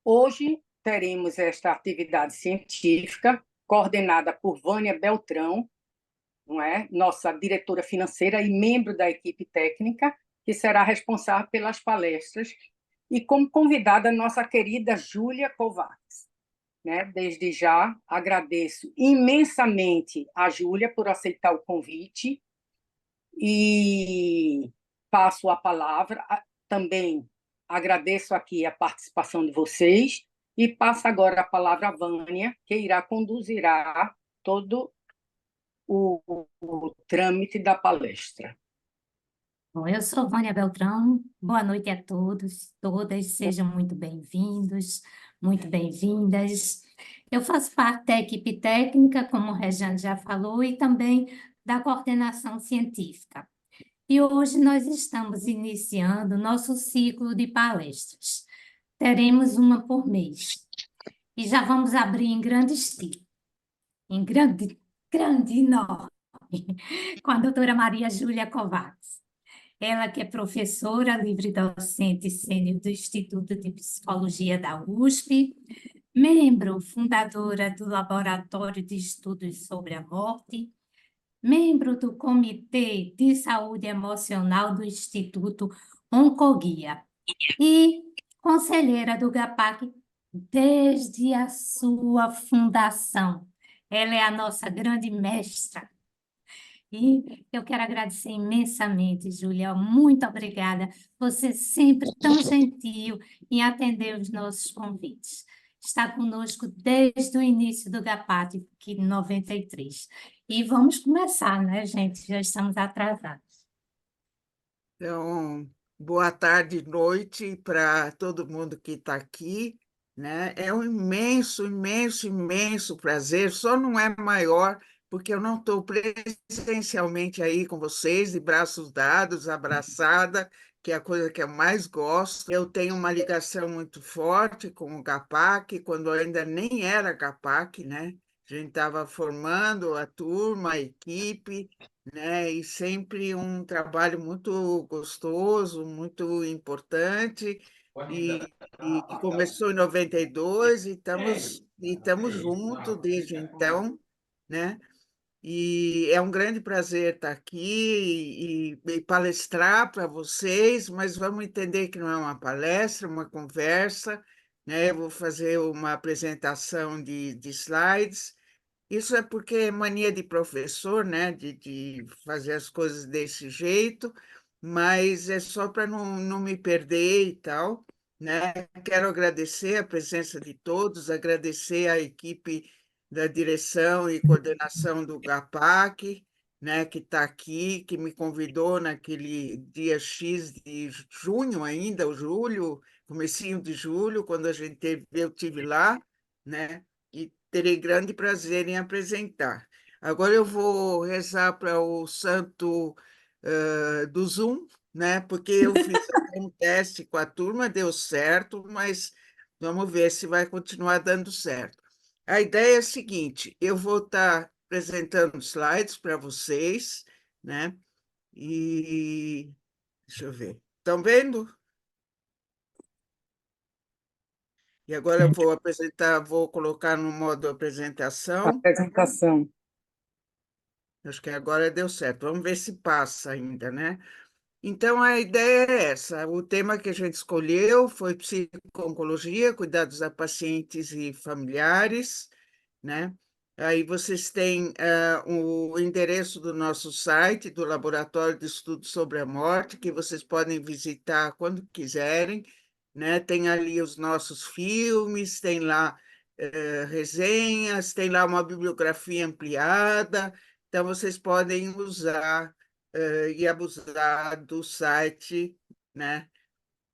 Hoje teremos esta atividade científica coordenada por Vânia Beltrão, não é? Nossa diretora financeira e membro da equipe técnica, que será responsável pelas palestras, e como convidada nossa querida Júlia Kovacs. Né? Desde já agradeço imensamente a Júlia por aceitar o convite e passo a palavra. Também agradeço aqui a participação de vocês e passo agora a palavra à Vânia, que irá conduzirá todo o trâmite da palestra. Bom, eu sou Vânia Beltrão, boa noite a todos, todas, sejam muito bem-vindos, muito bem-vindas. Eu faço parte da equipe técnica, como o Rejane já falou, e também da coordenação científica. E hoje nós estamos iniciando nosso ciclo de palestras. Teremos uma por mês. E já vamos abrir em grande estilo, em grande, enorme, com a doutora Maria Júlia Kovacs. Ela que é professora livre-docente sênior do Instituto de Psicologia da USP, membro fundadora do Laboratório de Estudos sobre a Morte, membro do Comitê de Saúde Emocional do Instituto Oncoguia e conselheira do GAPAC desde a sua fundação. Ela é a nossa grande mestra. E eu quero agradecer imensamente, Júlia, muito obrigada. Você sempre tão gentil em atender os nossos convites. Está conosco desde o início do GAPAT, que em 93. E vamos começar, né, gente? Já estamos atrasados. Então, boa tarde, noite para todo mundo que está aqui, né? É um imenso, imenso, imenso prazer, só não é maior porque eu não estou presencialmente aí com vocês, de braços dados, abraçada, que é a coisa que eu mais gosto. Eu tenho uma ligação muito forte com o GAPAC, quando ainda nem era GAPAC, né? A gente estava formando a turma, a equipe, né? E sempre um trabalho muito gostoso, muito importante, e que começou em 92 e estamos juntos desde então, né? E é um grande prazer estar aqui e palestrar para vocês, mas vamos entender que não é uma palestra, é uma conversa, né? Eu vou fazer uma apresentação de slides. Isso é porque é mania de professor, né, de fazer as coisas desse jeito, mas é só para não me perder e tal, né? Quero agradecer a presença de todos, agradecer à equipe da direção e coordenação do GAPAC, né, que está aqui, que me convidou naquele dia X de junho ainda, o julho, comecinho de julho, quando a gente teve, eu tive lá, né? E terei grande prazer em apresentar. Agora eu vou rezar para o santo do Zoom, né? Porque eu fiz até um teste com a turma, deu certo, mas vamos ver se vai continuar dando certo. A ideia é a seguinte: eu vou estar apresentando slides para vocês, né? E deixa eu ver. Estão vendo? E agora eu vou apresentar, vou colocar no modo apresentação. Apresentação. Acho que agora deu certo. Vamos ver se passa ainda, né? Então, a ideia é essa. O tema que a gente escolheu foi psico-oncologia, cuidados a pacientes e familiares, né? Aí vocês têm o endereço do nosso site, do Laboratório de Estudos sobre a Morte, que vocês podem visitar quando quiserem, né? Tem ali os nossos filmes, tem lá resenhas, tem lá uma bibliografia ampliada, então vocês podem usar e abusar do site, né?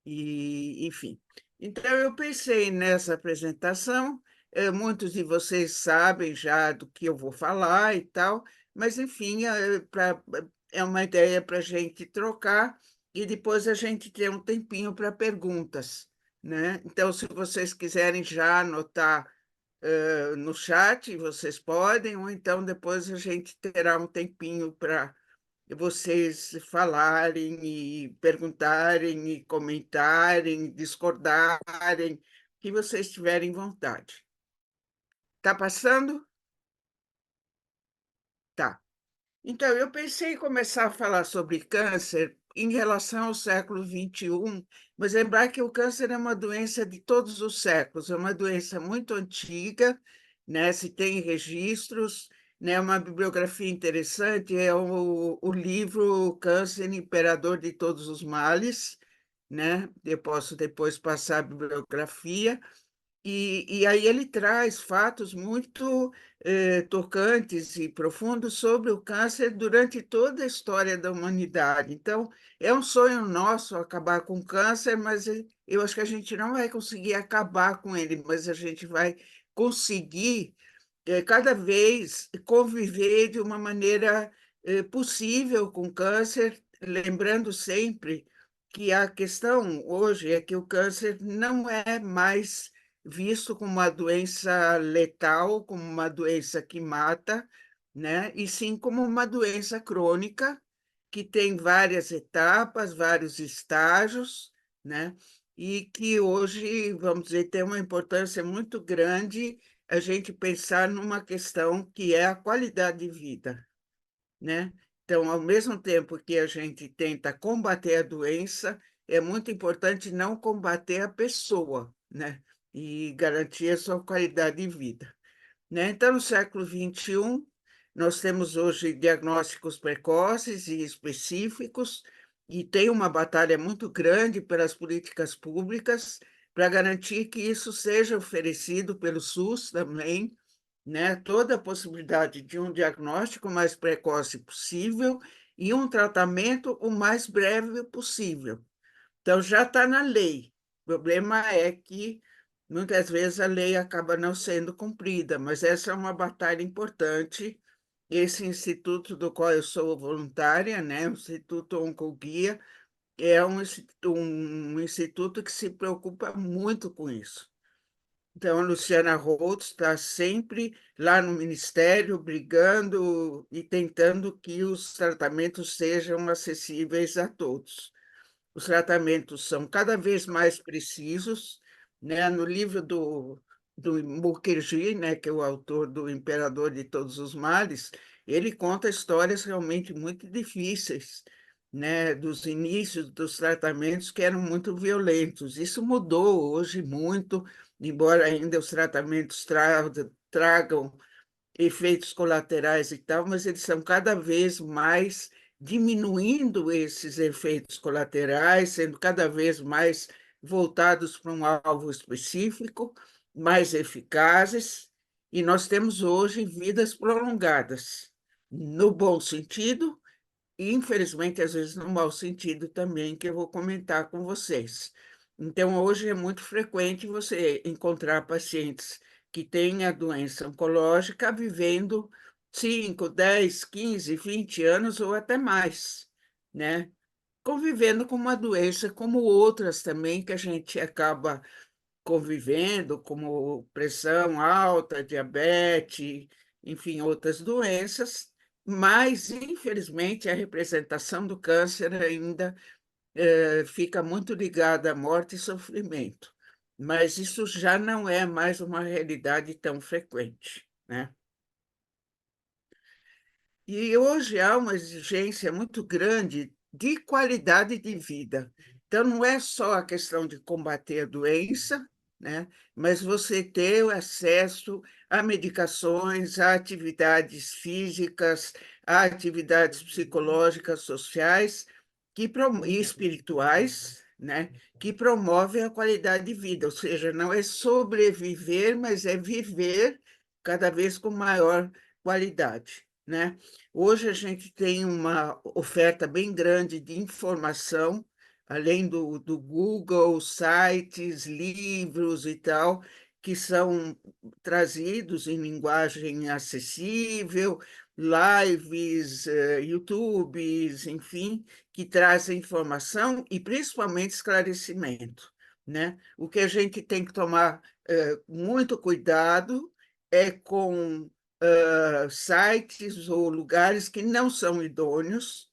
E, enfim. Então, eu pensei nessa apresentação, muitos de vocês sabem já do que eu vou falar e tal, mas, enfim, é uma ideia para a gente trocar e depois a gente ter um tempinho para perguntas, né? Então, se vocês quiserem já anotar no chat, vocês podem, ou então depois a gente terá um tempinho para vocês falarem e perguntarem e comentarem, discordarem, que vocês tiverem vontade. Está passando? Tá. Então, eu pensei em começar a falar sobre câncer em relação ao século XXI, mas lembrar que o câncer é uma doença de todos os séculos, é uma doença muito antiga, né? Se tem registros, né? Uma bibliografia interessante é o livro Câncer, Imperador de Todos os Males, né? Eu posso depois passar a bibliografia. E aí ele traz fatos muito tocantes e profundos sobre o câncer durante toda a história da humanidade. Então, é um sonho nosso acabar com o câncer, mas eu acho que a gente não vai conseguir acabar com ele, mas a gente vai conseguir cada vez conviver de uma maneira possível com câncer, lembrando sempre que a questão hoje é que o câncer não é mais visto como uma doença letal, como uma doença que mata, né? E sim como uma doença crônica que tem várias etapas, vários estágios, né? E que hoje, vamos dizer, tem uma importância muito grande a gente pensar numa questão que é a qualidade de vida, né? Então, ao mesmo tempo que a gente tenta combater a doença, é muito importante não combater a pessoa, né? E garantir a sua qualidade de vida, né? Então, no século XXI, nós temos hoje diagnósticos precoces e específicos, e tem uma batalha muito grande pelas políticas públicas para garantir que isso seja oferecido pelo SUS também, né? Toda a possibilidade de um diagnóstico o mais precoce possível e um tratamento o mais breve possível. Então, já está na lei. O problema é que, muitas vezes, a lei acaba não sendo cumprida, mas essa é uma batalha importante. Esse instituto do qual eu sou voluntária, né, o Instituto Oncoguia, é um instituto que se preocupa muito com isso. Então, a Luciana Holtz está sempre lá no Ministério, brigando e tentando que os tratamentos sejam acessíveis a todos. Os tratamentos são cada vez mais precisos, né? No livro do Mukherjee, né, que é o autor do Imperador de Todos os Males, ele conta histórias realmente muito difíceis, né, dos inícios dos tratamentos que eram muito violentos. Isso mudou hoje muito, embora ainda os tratamentos tragam efeitos colaterais e tal, mas eles são cada vez mais diminuindo esses efeitos colaterais, sendo cada vez mais voltados para um alvo específico, mais eficazes, e nós temos hoje vidas prolongadas, no bom sentido, e, infelizmente, às vezes no mau sentido também, que eu vou comentar com vocês. Então, hoje é muito frequente você encontrar pacientes que têm a doença oncológica vivendo 5, 10, 15, 20 anos ou até mais, né? Convivendo com uma doença como outras também que a gente acaba convivendo, como pressão alta, diabetes, enfim, outras doenças, mas, infelizmente, a representação do câncer ainda fica muito ligada à morte e sofrimento. Mas isso já não é mais uma realidade tão frequente, né? E hoje há uma exigência muito grande de qualidade de vida. Então, não é só a questão de combater a doença, né? Mas você ter o acesso a medicações, a atividades físicas, a atividades psicológicas, sociais e espirituais, né? Que promovem a qualidade de vida. Ou seja, não é sobreviver, mas é viver cada vez com maior qualidade, né? Hoje a gente tem uma oferta bem grande de informação, além do Google, sites, livros e tal, que são trazidos em linguagem acessível, lives, YouTubes, enfim, que trazem informação e principalmente esclarecimento, né? O que a gente tem que tomar muito cuidado é com sites ou lugares que não são idôneos,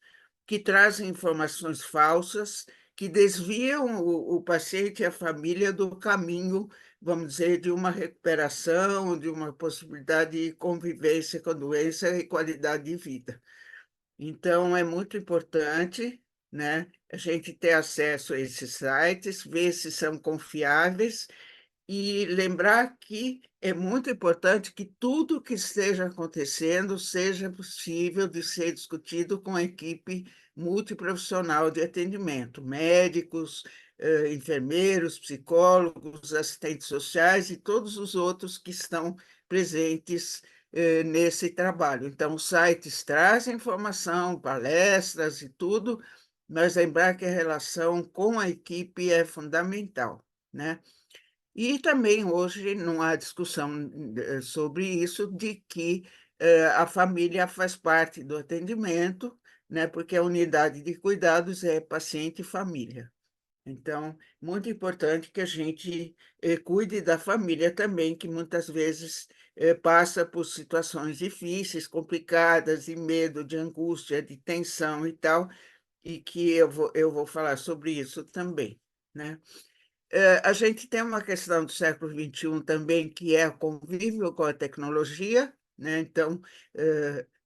que trazem informações falsas, que desviam o paciente e a família do caminho vamos dizer, de uma recuperação, de uma possibilidade de convivência com a doença e qualidade de vida. Então, é muito importante, né, a gente ter acesso a esses sites, ver se são confiáveis e lembrar que é muito importante que tudo que esteja acontecendo seja possível de ser discutido com a equipe multiprofissional de atendimento, médicos, enfermeiros, psicólogos, assistentes sociais e todos os outros que estão presentes nesse trabalho. Então, os sites trazem informação, palestras e tudo, mas lembrar que a relação com a equipe é fundamental, né? E também hoje não há discussão sobre isso, de que a família faz parte do atendimento, né, porque a unidade de cuidados é paciente e família. Então, muito importante que a gente cuide da família também, que muitas vezes passa por situações difíceis, complicadas, de medo, de angústia, de tensão e tal, e que eu vou falar sobre isso também, né? A gente tem uma questão do século XXI também, que é o convívio com a tecnologia, né? Então,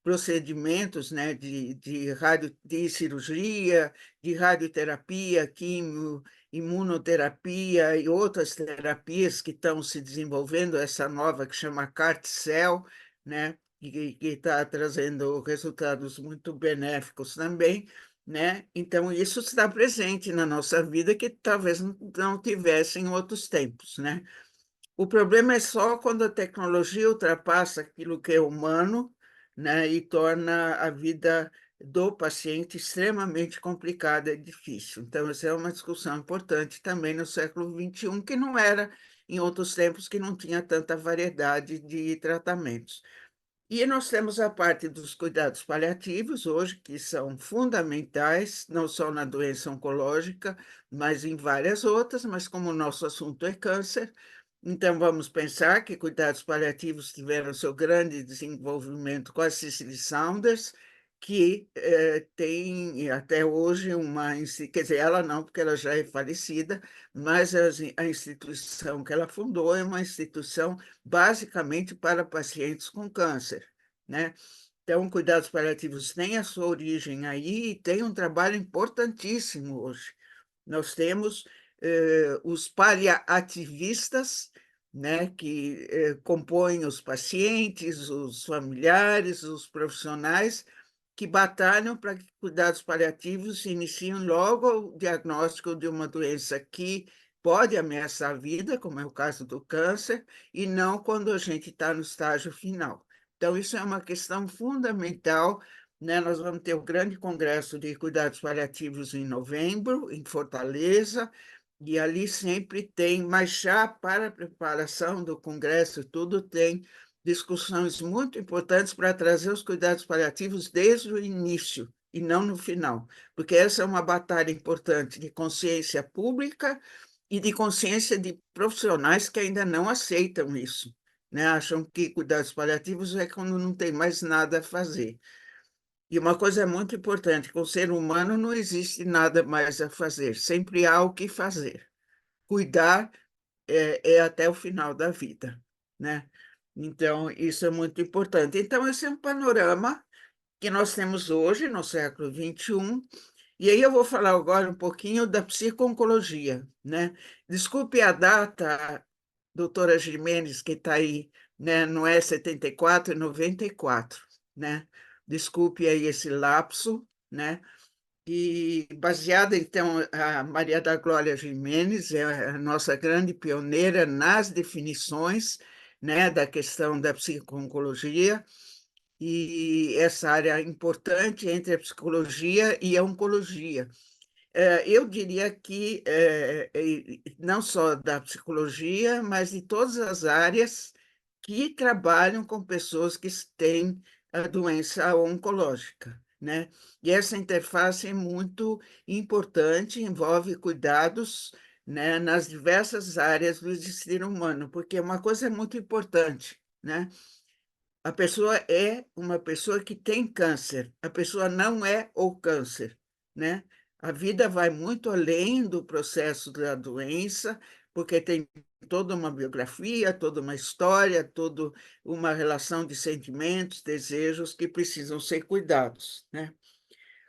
procedimentos, né, de cirurgia, de radioterapia, quimio, imunoterapia e outras terapias que estão se desenvolvendo, essa nova que chama CAR-T-cell, né, que está trazendo resultados muito benéficos também, né? Então, isso está presente na nossa vida que talvez não tivesse em outros tempos, né? O problema é só quando a tecnologia ultrapassa aquilo que é humano, né, e torna a vida do paciente extremamente complicada e difícil. Então, essa é uma discussão importante também no século XXI, que não era em outros tempos, que não tinha tanta variedade de tratamentos. E nós temos a parte dos cuidados paliativos hoje, que são fundamentais, não só na doença oncológica, mas em várias outras, mas como o nosso assunto é câncer, então vamos pensar que cuidados paliativos tiveram seu grande desenvolvimento com a Cicely Saunders, que tem até hoje quer dizer, ela não, porque ela já é falecida, mas a instituição que ela fundou é uma instituição basicamente para pacientes com câncer, né? Então, cuidados paliativos têm a sua origem aí e tem um trabalho importantíssimo hoje. Nós temos os paliativistas, né, que compõem os pacientes, os familiares, os profissionais, que batalham para que cuidados paliativos se iniciem logo ao diagnóstico de uma doença que pode ameaçar a vida, como é o caso do câncer, e não quando a gente está no estágio final. Então, isso é uma questão fundamental, né? Nós vamos ter o grande congresso de cuidados paliativos em novembro, em Fortaleza, e ali sempre tem, mas já para a preparação do congresso, tudo tem discussões muito importantes para trazer os cuidados paliativos desde o início e não no final, porque essa é uma batalha importante de consciência pública e de consciência de profissionais que ainda não aceitam isso, né? Acham que cuidados paliativos é quando não tem mais nada a fazer. E uma coisa muito importante, com o ser humano não existe nada mais a fazer, sempre há o que fazer. Cuidar é até o final da vida, né? Então, isso é muito importante. Então, esse é um panorama que nós temos hoje, no século XXI, e aí eu vou falar agora um pouquinho da psico-oncologia, né? Desculpe a data, doutora Gimenez, que está aí, né? Não é 74, é 94, né? Desculpe aí esse lapso, né? E baseada, então, a Maria da Glória Gimenez é a nossa grande pioneira nas definições, né, da questão da psico-oncologia, e essa área importante entre a psicologia e a oncologia. Eu diria que não só da psicologia, mas de todas as áreas que trabalham com pessoas que têm a doença oncológica, né? E essa interface é muito importante, envolve cuidados, né, nas diversas áreas do existir humano, porque uma coisa é muito importante, né? A pessoa é uma pessoa que tem câncer, a pessoa não é o câncer, né? A vida vai muito além do processo da doença, porque tem toda uma biografia, toda uma história, toda uma relação de sentimentos, desejos que precisam ser cuidados, né?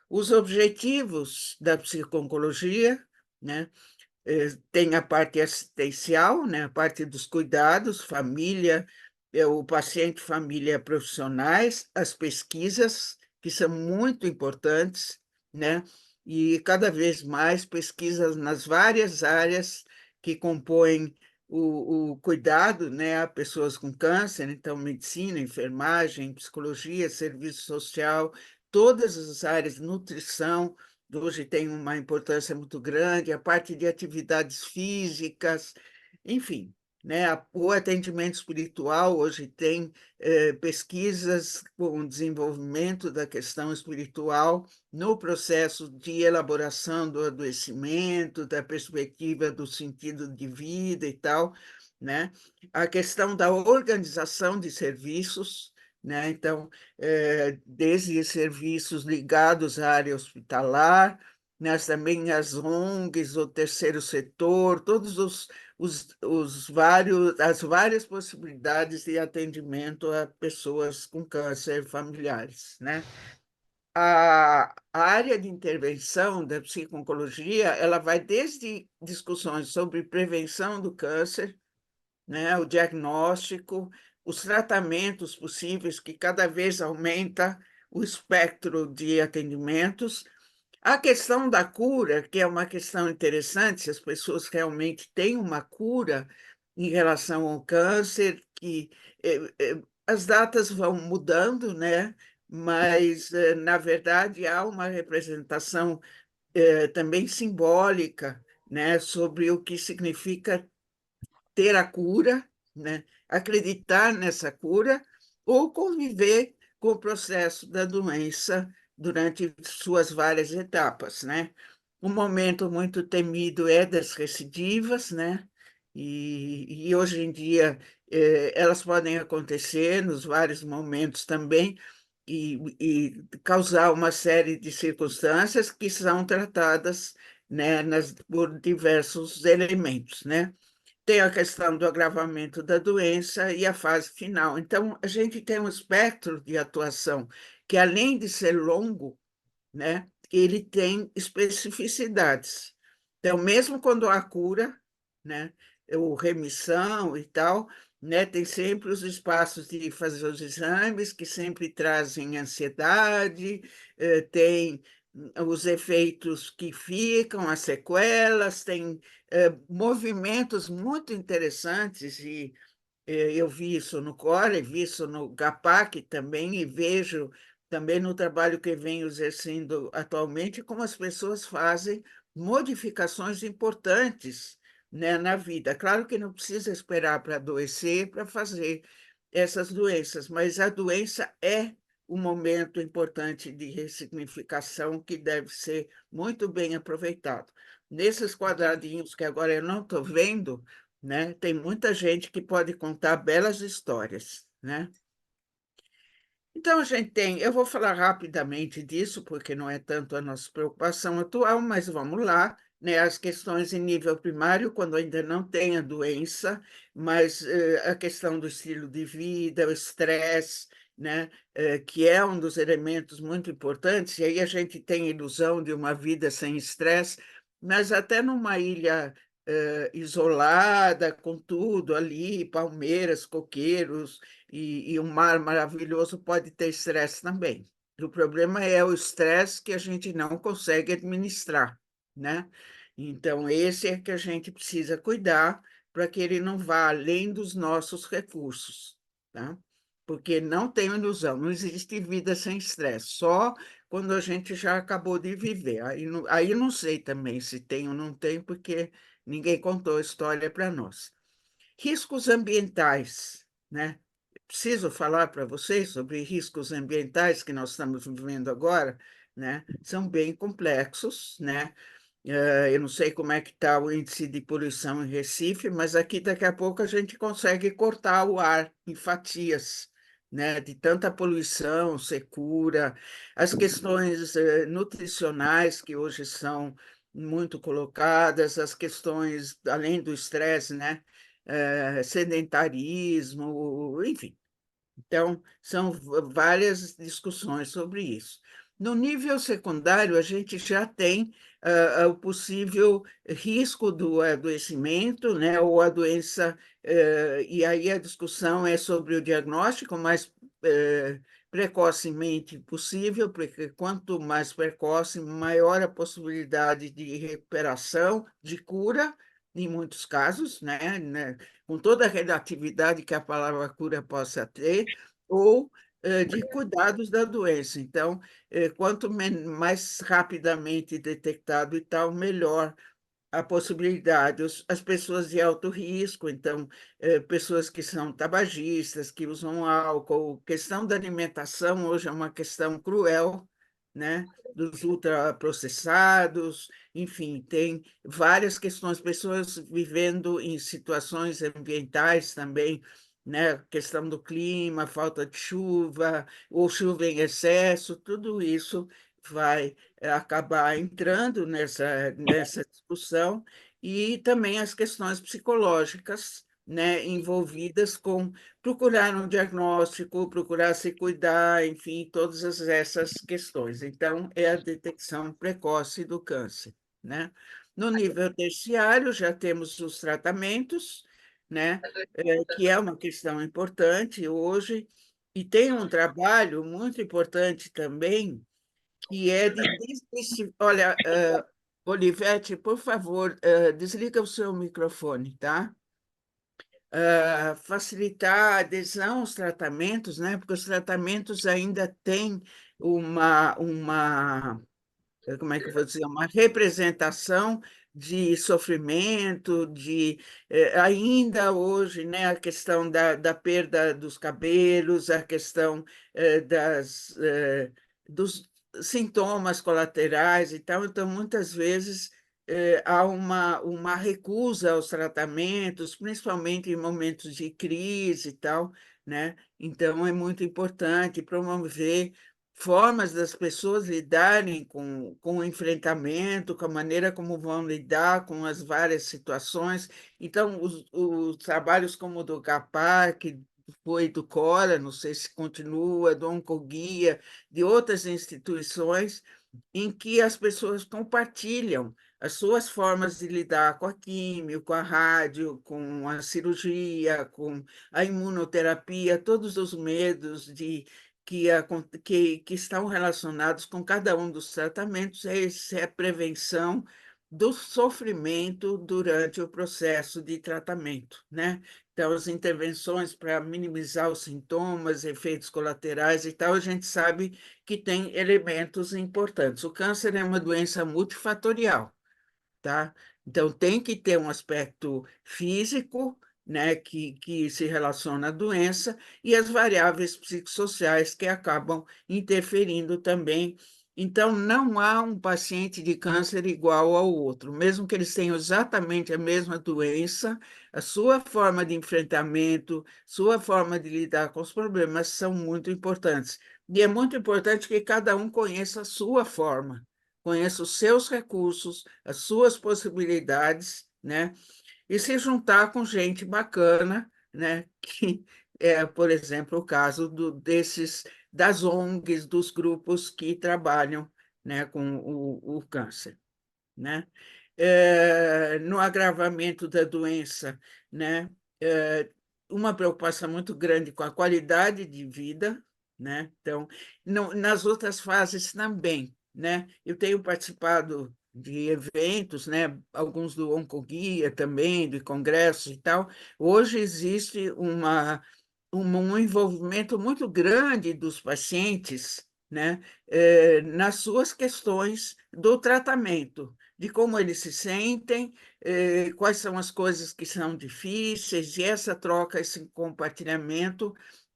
Os objetivos da psico-oncologia, né? Tem a parte assistencial, né? A parte dos cuidados, família, o paciente, família, profissionais, as pesquisas, que são muito importantes, né? E cada vez mais pesquisas nas várias áreas que compõem o cuidado, né, a pessoas com câncer, então medicina, enfermagem, psicologia, serviço social, todas as áreas, nutrição, hoje tem uma importância muito grande, a parte de atividades físicas, enfim, né? O atendimento espiritual hoje tem pesquisas com o desenvolvimento da questão espiritual no processo de elaboração do adoecimento, da perspectiva do sentido de vida e tal, né? A questão da organização de serviços, né? Então, desde serviços ligados à área hospitalar, mas também as ONGs, o terceiro setor, todos as várias possibilidades de atendimento a pessoas com câncer familiares, né? A área de intervenção da psico-oncologia, ela vai desde discussões sobre prevenção do câncer, né, o diagnóstico, os tratamentos possíveis, que cada vez aumenta o espectro de atendimentos. A questão da cura, que é uma questão interessante, se as pessoas realmente têm uma cura em relação ao câncer, que as datas vão mudando, né? Mas, na verdade, há uma representação também simbólica, né, sobre o que significa ter a cura, né? Acreditar nessa cura, ou conviver com o processo da doença durante suas várias etapas, né? Um momento muito temido é das recidivas, né? E hoje em dia elas podem acontecer nos vários momentos também e causar uma série de circunstâncias que são tratadas, né, por diversos elementos, né? Tem a questão do agravamento da doença e a fase final. Então, a gente tem um espectro de atuação que, além de ser longo, né, ele tem especificidades. Então, mesmo quando há cura, né, ou remissão e tal, né, tem sempre os espaços de fazer os exames, que sempre trazem ansiedade, tem os efeitos que ficam, as sequelas, tem movimentos muito interessantes e eu vi isso no CORE, vi isso no GAPAC também, e vejo também no trabalho que venho exercendo atualmente como as pessoas fazem modificações importantes, né, na vida. Claro que não precisa esperar para adoecer para fazer essas doenças, mas a doença é um momento importante de ressignificação que deve ser muito bem aproveitado. Nesses quadradinhos que agora eu não estou vendo, né? Tem muita gente que pode contar belas histórias, né? Então, a gente tem, eu vou falar rapidamente disso, porque não é tanto a nossa preocupação atual, mas vamos lá, né? As questões em nível primário, quando ainda não tem a doença, mas a questão do estilo de vida, o estresse, né? Que é um dos elementos muito importantes, e aí a gente tem a ilusão de uma vida sem estresse, mas até numa ilha isolada, com tudo ali, palmeiras, coqueiros, e um mar maravilhoso pode ter estresse também. O problema é o estresse que a gente não consegue administrar, né? Então, esse é que a gente precisa cuidar para que ele não vá além dos nossos recursos, tá? Porque não tem ilusão, não existe vida sem estresse, só quando a gente já acabou de viver. Aí não sei também se tem ou não tem, porque ninguém contou a história para nós. Riscos ambientais, né? Preciso falar para vocês sobre riscos ambientais que nós estamos vivendo agora, né? São bem complexos, né? Eu não sei como é que está o índice de poluição em Recife, mas aqui daqui a pouco a gente consegue cortar o ar em fatias, né? De tanta poluição, secura, as questões nutricionais que hoje são muito colocadas, as questões, além do estresse, né? sedentarismo, enfim. Então, são várias discussões sobre isso. No nível secundário, a gente já tem o possível risco do adoecimento, né, ou a doença, e aí a discussão é sobre o diagnóstico mais precocemente possível, porque quanto mais precoce, maior a possibilidade de recuperação, de cura, em muitos casos, né, com toda a relatividade que a palavra cura possa ter, ou de cuidados da doença. Então, quanto mais rapidamente detectado e tal, melhor a possibilidade. As pessoas de alto risco, então, pessoas que são tabagistas, que usam álcool, questão da alimentação hoje é uma questão cruel, né? Dos ultraprocessados, enfim, tem várias questões, pessoas vivendo em situações ambientais também, né? Questão do clima, falta de chuva, ou chuva em excesso, tudo isso vai acabar entrando nessa discussão, e também as questões psicológicas, né, envolvidas com procurar um diagnóstico, procurar se cuidar, enfim, todas essas questões. Então, é a detecção precoce do câncer, né? No nível terciário, já temos os tratamentos, né, que é uma questão importante hoje, e tem um trabalho muito importante também, que é de Olha, Olivete, por favor, desliga o seu microfone, tá? Facilitar a adesão aos tratamentos, né? Porque os tratamentos ainda têm uma como é que eu vou dizer, uma representação de sofrimento, ainda hoje, né, a questão da perda dos cabelos, a questão dos sintomas colaterais e tal. Então, muitas vezes, há uma recusa aos tratamentos, principalmente em momentos de crise e tal, né? Então, é muito importante promover formas das pessoas lidarem com o enfrentamento, com a maneira como vão lidar com as várias situações. Então, os trabalhos como o do GAPAR, que foi do CORA, não sei se continua, do Oncoguia, de outras instituições, em que as pessoas compartilham as suas formas de lidar com a químio, com a rádio, com a cirurgia, com a imunoterapia, todos os medos que estão relacionados com cada um dos tratamentos. Essa é a prevenção do sofrimento durante o processo de tratamento, né? Então, as intervenções para minimizar os sintomas, efeitos colaterais e tal, a gente sabe que tem elementos importantes. O câncer é uma doença multifatorial, tá? Então, tem que ter um aspecto físico, né, que se relaciona à doença, e as variáveis psicossociais que acabam interferindo também. Então, não há um paciente de câncer igual ao outro, mesmo que eles tenham exatamente a mesma doença, a sua forma de enfrentamento, sua forma de lidar com os problemas são muito importantes. E é muito importante que cada um conheça a sua forma, conheça os seus recursos, as suas possibilidades, né? E se juntar com gente bacana, né? Que é, por exemplo, o caso das ONGs, dos grupos que trabalham, né, com o câncer, né? No agravamento da doença, né? Uma preocupação muito grande com a qualidade de vida, né? Então, nas outras fases também, né? Eu tenho participado de eventos, né? Alguns do Oncoguia também, de congressos e tal. Hoje existe um envolvimento muito grande dos pacientes, né? Nas suas questões do tratamento, de como eles se sentem, quais são as coisas que são difíceis, e essa troca, esse compartilhamento,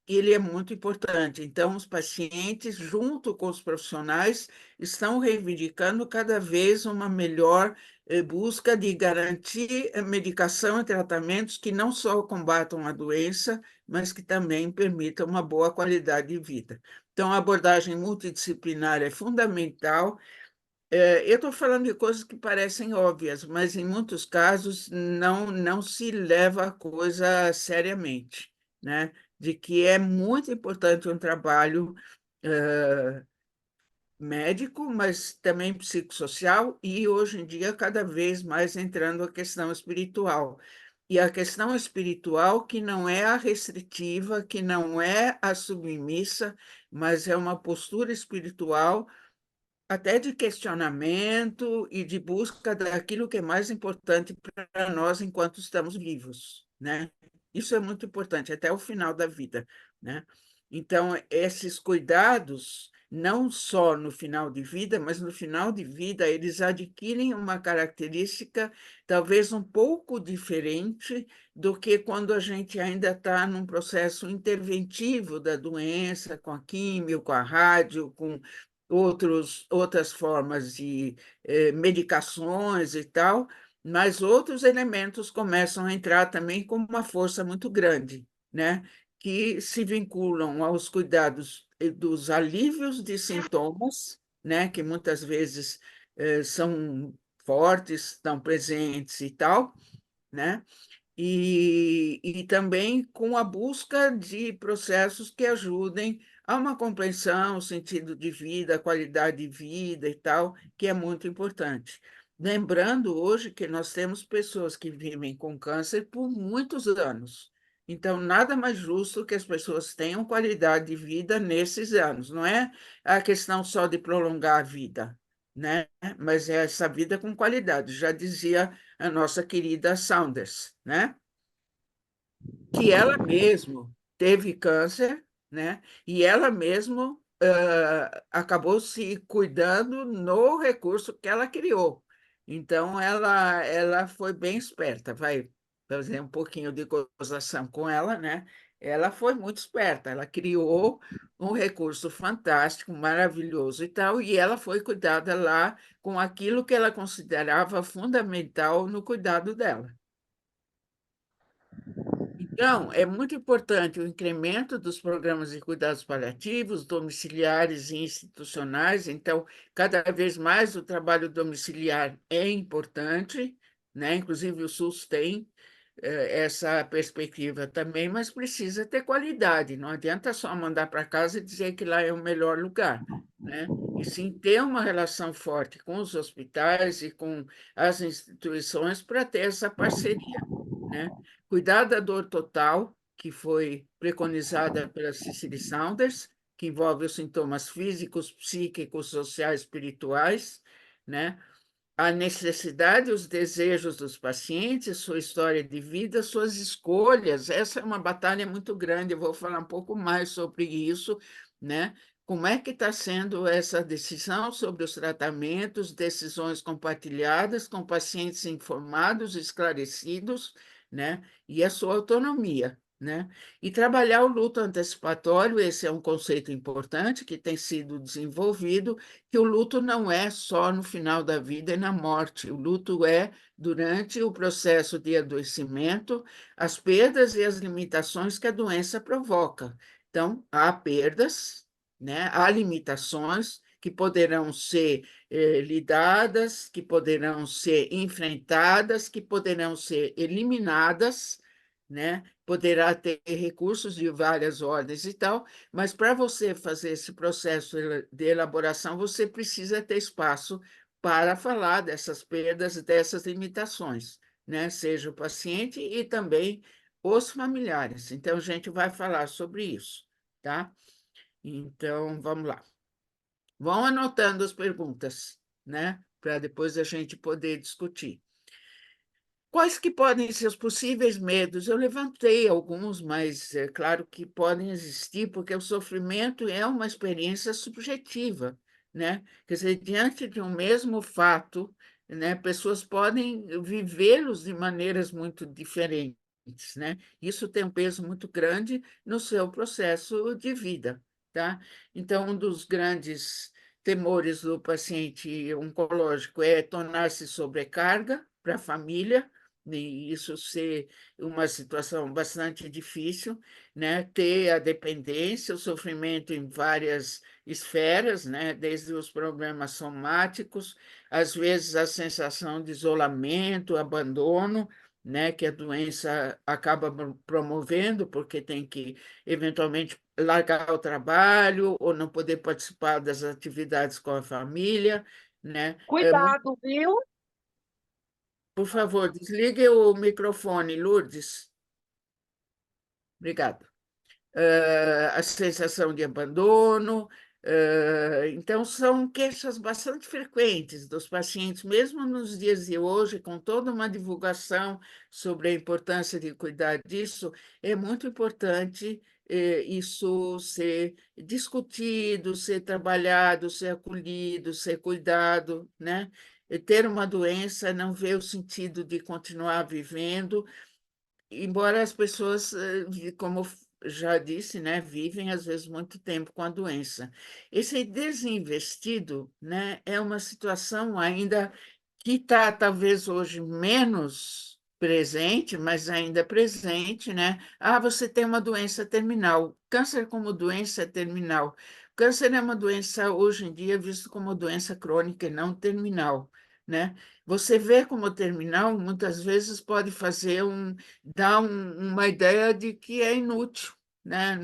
ele é muito importante. Então, os pacientes, junto com os profissionais, estão reivindicando cada vez uma melhor busca de garantir medicação e tratamentos que não só combatam a doença, mas que também permitam uma boa qualidade de vida. Então, a abordagem multidisciplinar é fundamental, Eu estou falando de coisas que parecem óbvias, mas em muitos casos não se leva a coisa seriamente, né? De que é muito importante um trabalho médico, mas também psicossocial, e hoje em dia cada vez mais entrando a questão espiritual. E a questão espiritual que não é a restritiva, que não é a submissa, mas é uma postura espiritual até de questionamento e de busca daquilo que é mais importante para nós enquanto estamos vivos, né? Isso é muito importante até o final da vida, né? Então, esses cuidados, não só no final de vida, mas no final de vida, eles adquirem uma característica talvez um pouco diferente do que quando a gente ainda está num processo interventivo da doença, com a químio, com a rádio, com outras formas de medicações e tal, mas outros elementos começam a entrar também com uma força muito grande, né? Que se vinculam aos cuidados dos alívios de sintomas, né? Que muitas vezes são fortes, estão presentes e tal, né? E também com a busca de processos que ajudem a uma compreensão, sentido de vida, qualidade de vida e tal, que é muito importante. Lembrando hoje que nós temos pessoas que vivem com câncer por muitos anos. Então, nada mais justo que as pessoas tenham qualidade de vida nesses anos. Não é a questão só de prolongar a vida, né? Mas é essa vida com qualidade. Já dizia a nossa querida Saunders, né? Que ela mesmo teve câncer, né? E ela mesmo acabou se cuidando no recurso que ela criou. Então, ela foi bem esperta, vai fazer um pouquinho de gozação com ela, né? Ela foi muito esperta, ela criou um recurso fantástico, maravilhoso e tal, e ela foi cuidada lá com aquilo que ela considerava fundamental no cuidado dela. Então, é muito importante o incremento dos programas de cuidados paliativos, domiciliares e institucionais. Então, cada vez mais o trabalho domiciliar é importante, né? Inclusive o SUS tem essa perspectiva também, mas precisa ter qualidade. Não adianta só mandar para casa e dizer que lá é o melhor lugar, né? E sim ter uma relação forte com os hospitais e com as instituições para ter essa parceria, né? Cuidar da dor total, que foi preconizada pela Cicely Saunders, que envolve os sintomas físicos, psíquicos, sociais, espirituais, né? A necessidade, os desejos dos pacientes, sua história de vida, suas escolhas. Essa é uma batalha muito grande, eu vou falar um pouco mais sobre isso, né? Como é que está sendo essa decisão sobre os tratamentos, decisões compartilhadas com pacientes informados, esclarecidos, né? E a sua autonomia, né? E trabalhar o luto antecipatório, esse é um conceito importante que tem sido desenvolvido, que o luto não é só no final da vida e na morte, o luto é durante o processo de adoecimento, as perdas e as limitações que a doença provoca. Então, há perdas, né? Há limitações que poderão ser lidadas, que poderão ser enfrentadas, que poderão ser eliminadas, né? Poderá ter recursos de várias ordens e tal, mas para você fazer esse processo de elaboração, você precisa ter espaço para falar dessas perdas, dessas limitações, né? Seja o paciente e também os familiares. Então, a gente vai falar sobre isso, tá? Então, vamos lá. Vão anotando as perguntas, né? Para depois a gente poder discutir. Quais que podem ser os possíveis medos? Eu levantei alguns, mas é claro que podem existir, porque o sofrimento é uma experiência subjetiva, né? Quer dizer, diante de um mesmo fato, né, pessoas podem vivê-los de maneiras muito diferentes, né? Isso tem um peso muito grande no seu processo de vida, tá? Então, um dos grandes temores do paciente oncológico é tornar-se sobrecarga para a família, e isso ser uma situação bastante difícil, né? Ter a dependência, o sofrimento em várias esferas, né? Desde os problemas somáticos, às vezes a sensação de isolamento, abandono, né? Que a doença acaba promovendo, porque tem que eventualmente largar o trabalho ou não poder participar das atividades com a família, né? Cuidado, viu? Por favor, desligue o microfone, Lourdes. Obrigada. A sensação de abandono. Então, são queixas bastante frequentes dos pacientes, mesmo nos dias de hoje, com toda uma divulgação sobre a importância de cuidar disso, é muito importante isso ser discutido, ser trabalhado, ser acolhido, ser cuidado, né? E ter uma doença, não ver o sentido de continuar vivendo, embora as pessoas, como já disse, né, vivem às vezes muito tempo com a doença. Esse desinvestido, né, é uma situação ainda que está talvez hoje menos presente, mas ainda presente, né? Ah, você tem uma doença terminal. Câncer como doença terminal. Câncer é uma doença hoje em dia visto como doença crônica e não terminal, né? Você vê como terminal, muitas vezes pode fazer uma ideia de que é inútil, né?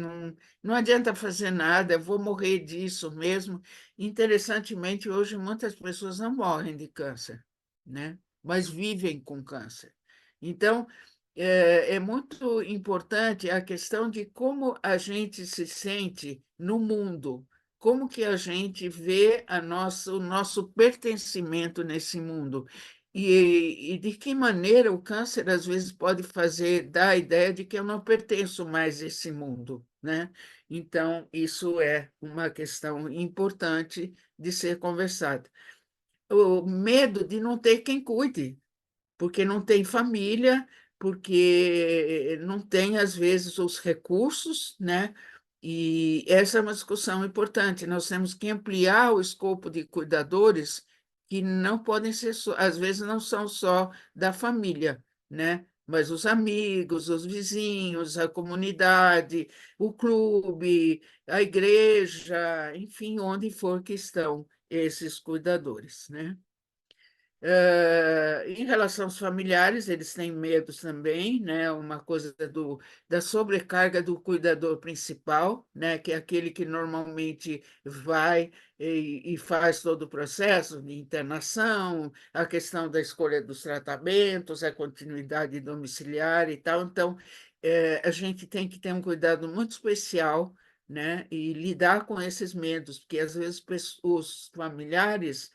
Não adianta fazer nada, eu vou morrer disso mesmo. Interessantemente, hoje muitas pessoas não morrem de câncer, né? Mas vivem com câncer. Então, é muito importante a questão de como a gente se sente no mundo, como que a gente vê o nosso pertencimento nesse mundo. E de que maneira o câncer às vezes pode dar a ideia de que eu não pertenço mais a esse mundo, né? Então, isso é uma questão importante de ser conversada. O medo de não ter quem cuide, porque não tem família, porque não tem, às vezes, os recursos, né? E essa é uma discussão importante. Nós temos que ampliar o escopo de cuidadores que não podem ser, às vezes, não são só da família, né? Mas os amigos, os vizinhos, a comunidade, o clube, a igreja, enfim, onde for que estão esses cuidadores, né? Em relação aos familiares, eles têm medos também, né? Uma coisa da sobrecarga do cuidador principal, né? Que é aquele que normalmente vai e faz todo o processo de internação, a questão da escolha dos tratamentos, a continuidade domiciliar e tal. Então, a gente tem que ter um cuidado muito especial, né? E lidar com esses medos, porque às vezes os familiares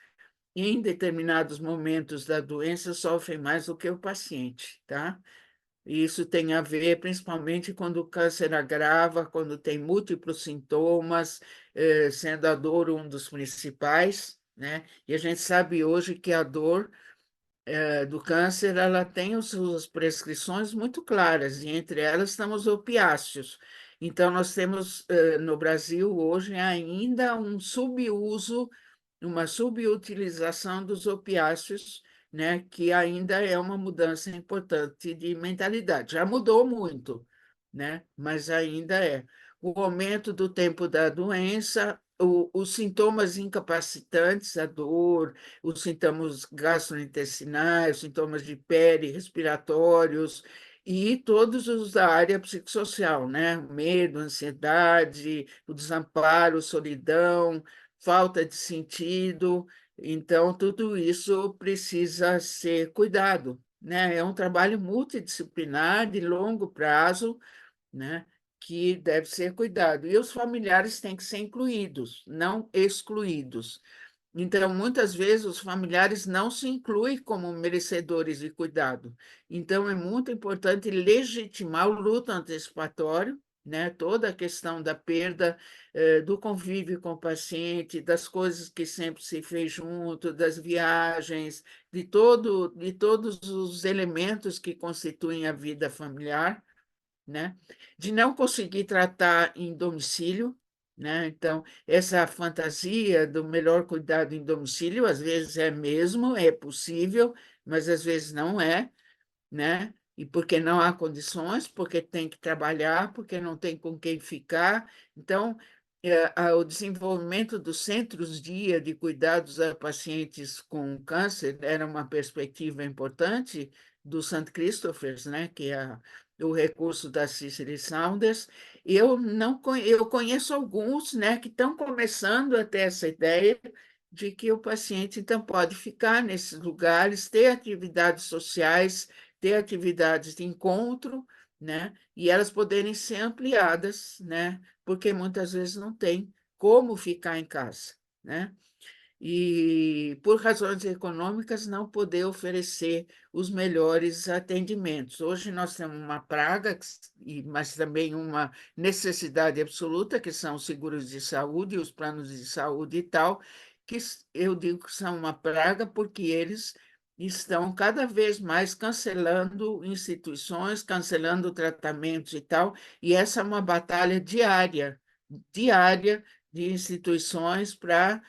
em determinados momentos da doença, sofrem mais do que o paciente, tá? E isso tem a ver principalmente quando o câncer agrava, quando tem múltiplos sintomas, sendo a dor um dos principais, né? E a gente sabe hoje que a dor do câncer, ela tem as suas prescrições muito claras, e entre elas estão os opiáceos. Então, nós temos no Brasil hoje ainda um subuso, uma subutilização dos opiáceos, né, que ainda é uma mudança importante de mentalidade. Já mudou muito, né, mas ainda é. O aumento do tempo da doença, os sintomas incapacitantes, a dor, os sintomas gastrointestinais, os sintomas de pele, respiratórios, e todos os da área psicossocial, né? O medo, a ansiedade, o desamparo, solidão, falta de sentido. Então, tudo isso precisa ser cuidado, né? É um trabalho multidisciplinar, de longo prazo, né? Que deve ser cuidado. E os familiares têm que ser incluídos, não excluídos. Então, muitas vezes, os familiares não se incluem como merecedores de cuidado. Então, é muito importante legitimar o luto antecipatório, né? Toda a questão da perda, do convívio com o paciente, das coisas que sempre se fez junto, das viagens, de todos os elementos que constituem a vida familiar, né? De não conseguir tratar em domicílio, né? Então, essa fantasia do melhor cuidado em domicílio, às vezes é mesmo, é possível, mas às vezes não é. né? E porque não há condições, porque tem que trabalhar, porque não tem com quem ficar. Então, o desenvolvimento dos centros-dia de cuidados a pacientes com câncer era uma perspectiva importante do St. Christopher's, né? Que é o recurso da Cicely Saunders. Eu não eu conheço alguns, né, que estão começando a ter essa ideia de que o paciente então pode ficar nesses lugares, ter atividades sociais, ter atividades de encontro, né? E elas poderem ser ampliadas, né? Porque muitas vezes não tem como ficar em casa, né? E, por razões econômicas, não poder oferecer os melhores atendimentos. Hoje nós temos uma praga, mas também uma necessidade absoluta, que são os seguros de saúde, os planos de saúde e tal, que eu digo que são uma praga porque eles estão cada vez mais cancelando instituições, cancelando tratamentos e tal, e essa é uma batalha diária, diária de instituições para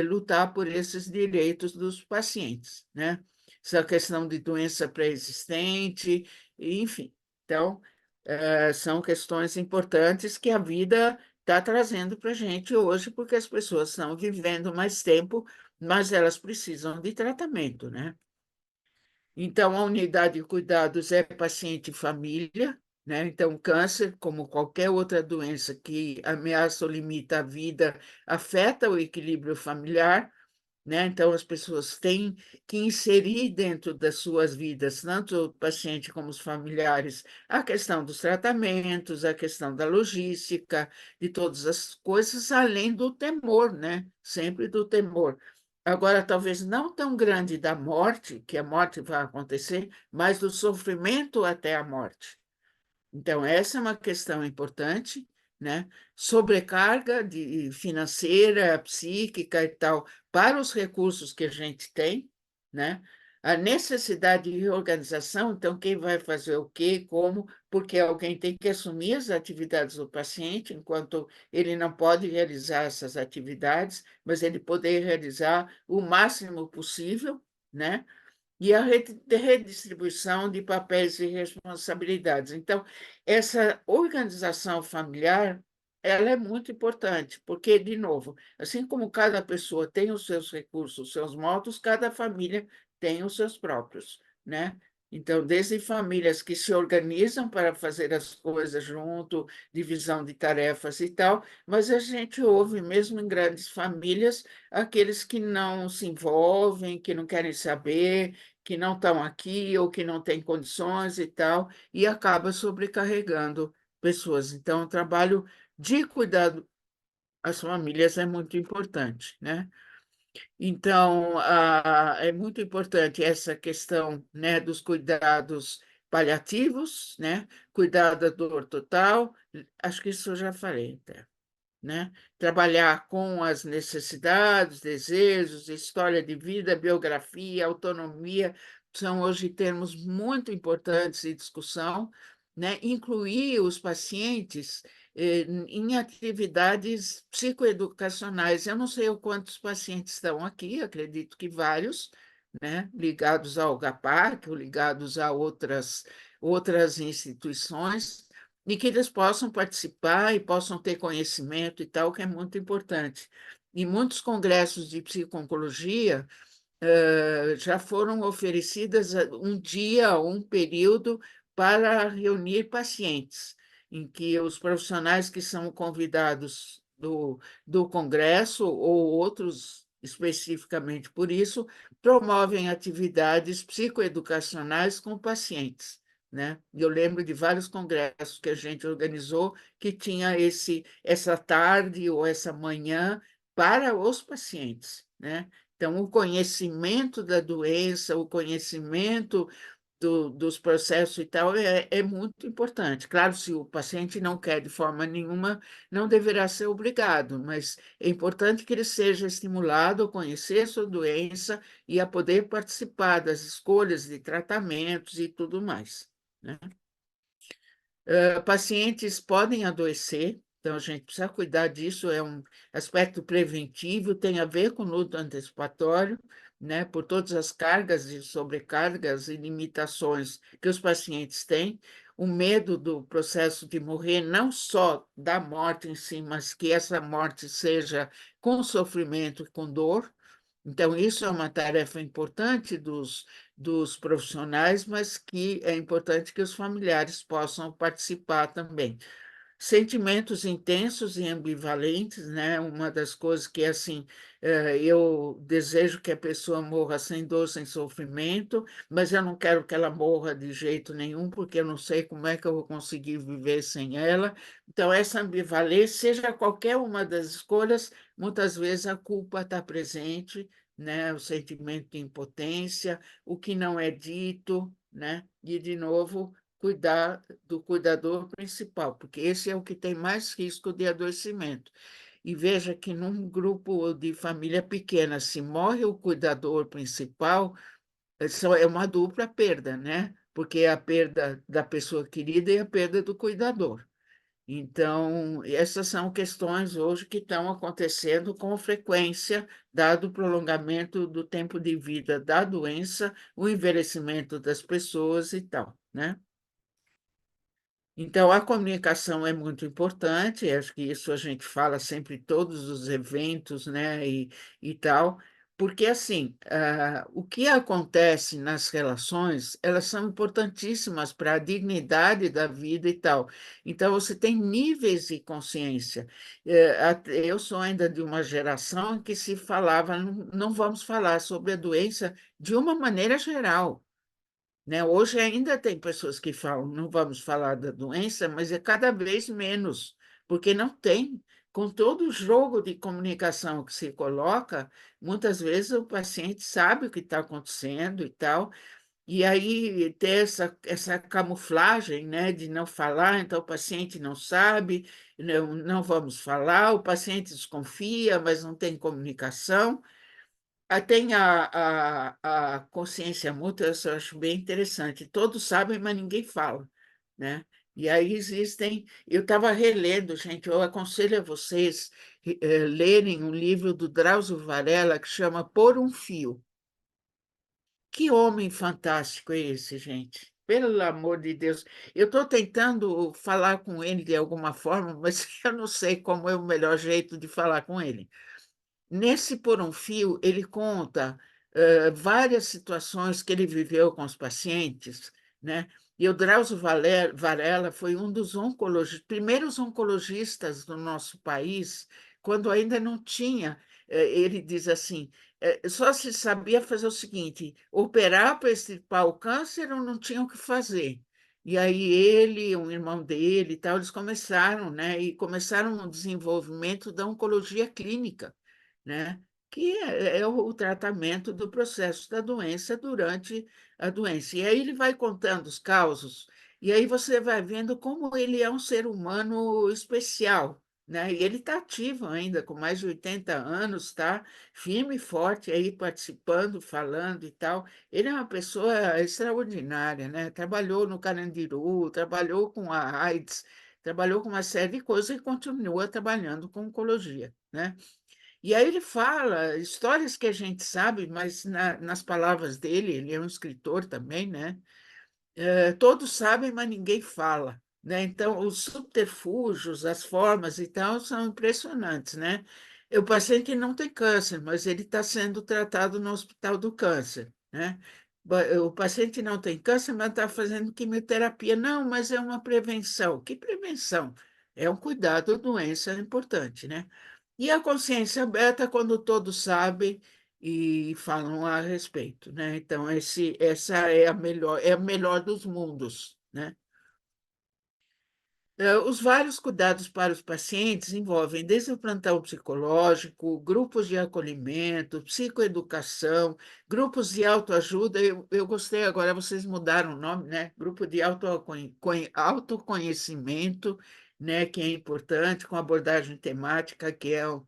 lutar por esses direitos dos pacientes, né? Essa questão de doença pré-existente, enfim. Então, são questões importantes que a vida está trazendo para a gente hoje, porque as pessoas estão vivendo mais tempo, mas elas precisam de tratamento, né? Então, a unidade de cuidados é paciente e família, né? Então, câncer, como qualquer outra doença que ameaça ou limita a vida, afeta o equilíbrio familiar, né? Então, as pessoas têm que inserir dentro das suas vidas, tanto o paciente como os familiares, a questão dos tratamentos, a questão da logística, de todas as coisas, além do temor, né? Sempre do temor. Agora, talvez não tão grande da morte, que a morte vai acontecer, mas do sofrimento até a morte. Então, essa é uma questão importante, né? Sobrecarga financeira, psíquica e tal, para os recursos que a gente tem, né? A necessidade de reorganização, então, quem vai fazer o quê, como, porque alguém tem que assumir as atividades do paciente, enquanto ele não pode realizar essas atividades, mas ele poder realizar o máximo possível, né? E a redistribuição de papéis e responsabilidades. Então, essa organização familiar, ela é muito importante, porque, de novo, assim como cada pessoa tem os seus recursos, os seus modos, cada família tem os seus próprios, né? Então, desde famílias que se organizam para fazer as coisas junto, divisão de tarefas e tal, mas a gente ouve, mesmo em grandes famílias, aqueles que não se envolvem, que não querem saber, que não estão aqui ou que não têm condições e tal, e acaba sobrecarregando pessoas. Então, o trabalho de cuidado às famílias é muito importante, né? Então, é muito importante essa questão, né, dos cuidados paliativos, né? Cuidado da dor total, acho que isso eu já falei, até, né? Trabalhar com as necessidades, desejos, história de vida, biografia, autonomia, são hoje termos muito importantes em discussão, né? Incluir os pacientes em atividades psicoeducacionais. Eu não sei o quantos pacientes estão aqui, acredito que vários, né? Ligados ao GAPAC, ou ligados a outras instituições, e que eles possam participar e possam ter conhecimento e tal, que é muito importante. Em muitos congressos de psico-oncologia, já foram oferecidas um dia, um período para reunir pacientes, em que os profissionais que são convidados do congresso ou outros especificamente por isso, promovem atividades psicoeducacionais com pacientes, né? Eu lembro de vários congressos que a gente organizou que tinha essa tarde ou essa manhã para os pacientes, né? Então, o conhecimento da doença, o conhecimento dos processos e tal é muito importante. Claro, se o paciente não quer de forma nenhuma, não deverá ser obrigado, mas é importante que ele seja estimulado a conhecer a sua doença e a poder participar das escolhas de tratamentos e tudo mais, né? Pacientes podem adoecer, então a gente precisa cuidar disso, é um aspecto preventivo, tem a ver com luto antecipatório, né, por todas as cargas e sobrecargas e limitações que os pacientes têm, o medo do processo de morrer, não só da morte em si, mas que essa morte seja com sofrimento e com dor. Então, isso é uma tarefa importante dos profissionais, mas que é importante que os familiares possam participar também. Sentimentos intensos e ambivalentes, né? Uma das coisas que, assim, eu desejo que a pessoa morra sem dor, sem sofrimento, mas eu não quero que ela morra de jeito nenhum, porque eu não sei como é que eu vou conseguir viver sem ela. Então, essa ambivalência, seja qualquer uma das escolhas, muitas vezes a culpa está presente, né? O sentimento de impotência, o que não é dito, né? E, de novo, cuidar do cuidador principal, porque esse é o que tem mais risco de adoecimento. E veja que num grupo de família pequena, se morre o cuidador principal, é uma dupla perda, né? Porque é a perda da pessoa querida e a perda do cuidador. Então, essas são questões hoje que estão acontecendo com frequência, dado o prolongamento do tempo de vida da doença, o envelhecimento das pessoas e tal, né? Então, a comunicação é muito importante, acho que isso a gente fala sempre em todos os eventos, né, e tal, porque, assim, o que acontece nas relações, elas são importantíssimas para a dignidade da vida e tal. Então, você tem níveis de consciência. Eu sou ainda de uma geração em que se falava, não vamos falar sobre a doença de uma maneira geral, né? Hoje ainda tem pessoas que falam, não vamos falar da doença, mas é cada vez menos, porque não tem. Com todo o jogo de comunicação que se coloca, muitas vezes o paciente sabe o que está acontecendo e tal, e aí ter essa camuflagem, né, de não falar, então o paciente não sabe, não vamos falar, o paciente desconfia, mas não tem comunicação. Tem a consciência mútua, isso eu acho bem interessante. Todos sabem, mas ninguém fala, né? E aí existem. Eu estava relendo, gente, eu aconselho a vocês lerem um livro do Drauzio Varela que chama Por um Fio. Que homem fantástico é esse, gente? Pelo amor de Deus. Eu estou tentando falar com ele de alguma forma, mas eu não sei como é o melhor jeito de falar com ele. Nesse Por um Fio, ele conta várias situações que ele viveu com os pacientes, né? E o Drauzio Varela foi um dos primeiros oncologistas do nosso país, quando ainda não tinha. Ele diz assim: só se sabia fazer o seguinte, operar para extirpar o câncer ou não tinham o que fazer. E aí ele, um irmão dele e tal, eles começaram, né? E começaram o desenvolvimento da oncologia clínica, né? Que é o tratamento do processo da doença durante a doença. E aí ele vai contando os causos, e aí você vai vendo como ele é um ser humano especial, né? E ele está ativo ainda, com mais de 80 anos, está firme e forte aí, participando, falando e tal. Ele é uma pessoa extraordinária, né? Trabalhou no Carandiru, trabalhou com a AIDS, trabalhou com uma série de coisas e continua trabalhando com oncologia, né? E aí ele fala histórias que a gente sabe, mas nas palavras dele, ele é um escritor também, né? Todos sabem, mas ninguém fala, né? Então, os subterfúgios, as formas e tal são impressionantes, né? O paciente não tem câncer, mas ele está sendo tratado no Hospital do Câncer, né? O paciente não tem câncer, mas está fazendo quimioterapia. Não, mas é uma prevenção. Que prevenção? É um cuidado à doença importante, né? E a consciência aberta quando todos sabem e falam a respeito, né? Então, essa é a melhor dos mundos, né? Os vários cuidados para os pacientes envolvem desde o plantão psicológico, grupos de acolhimento, psicoeducação, grupos de autoajuda. Eu gostei, agora vocês mudaram o nome, né? Grupo de autoconhecimento, né? Que é importante, com abordagem temática, que é o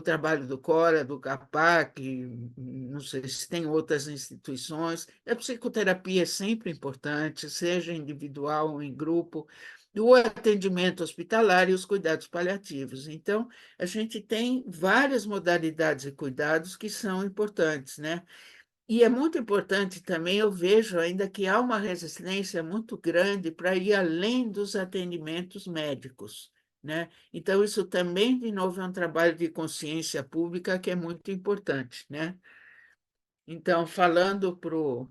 trabalho do CORA, do CAPAC, não sei se tem outras instituições. A psicoterapia é sempre importante, seja individual ou em grupo. o atendimento hospitalar e os cuidados paliativos. Então, a gente tem várias modalidades de cuidados que são importantes, né? E é muito importante também, eu vejo ainda que há uma resistência muito grande para ir além dos atendimentos médicos, né? Então, isso também, de novo, é um trabalho de consciência pública que é muito importante, né? Então, falando para o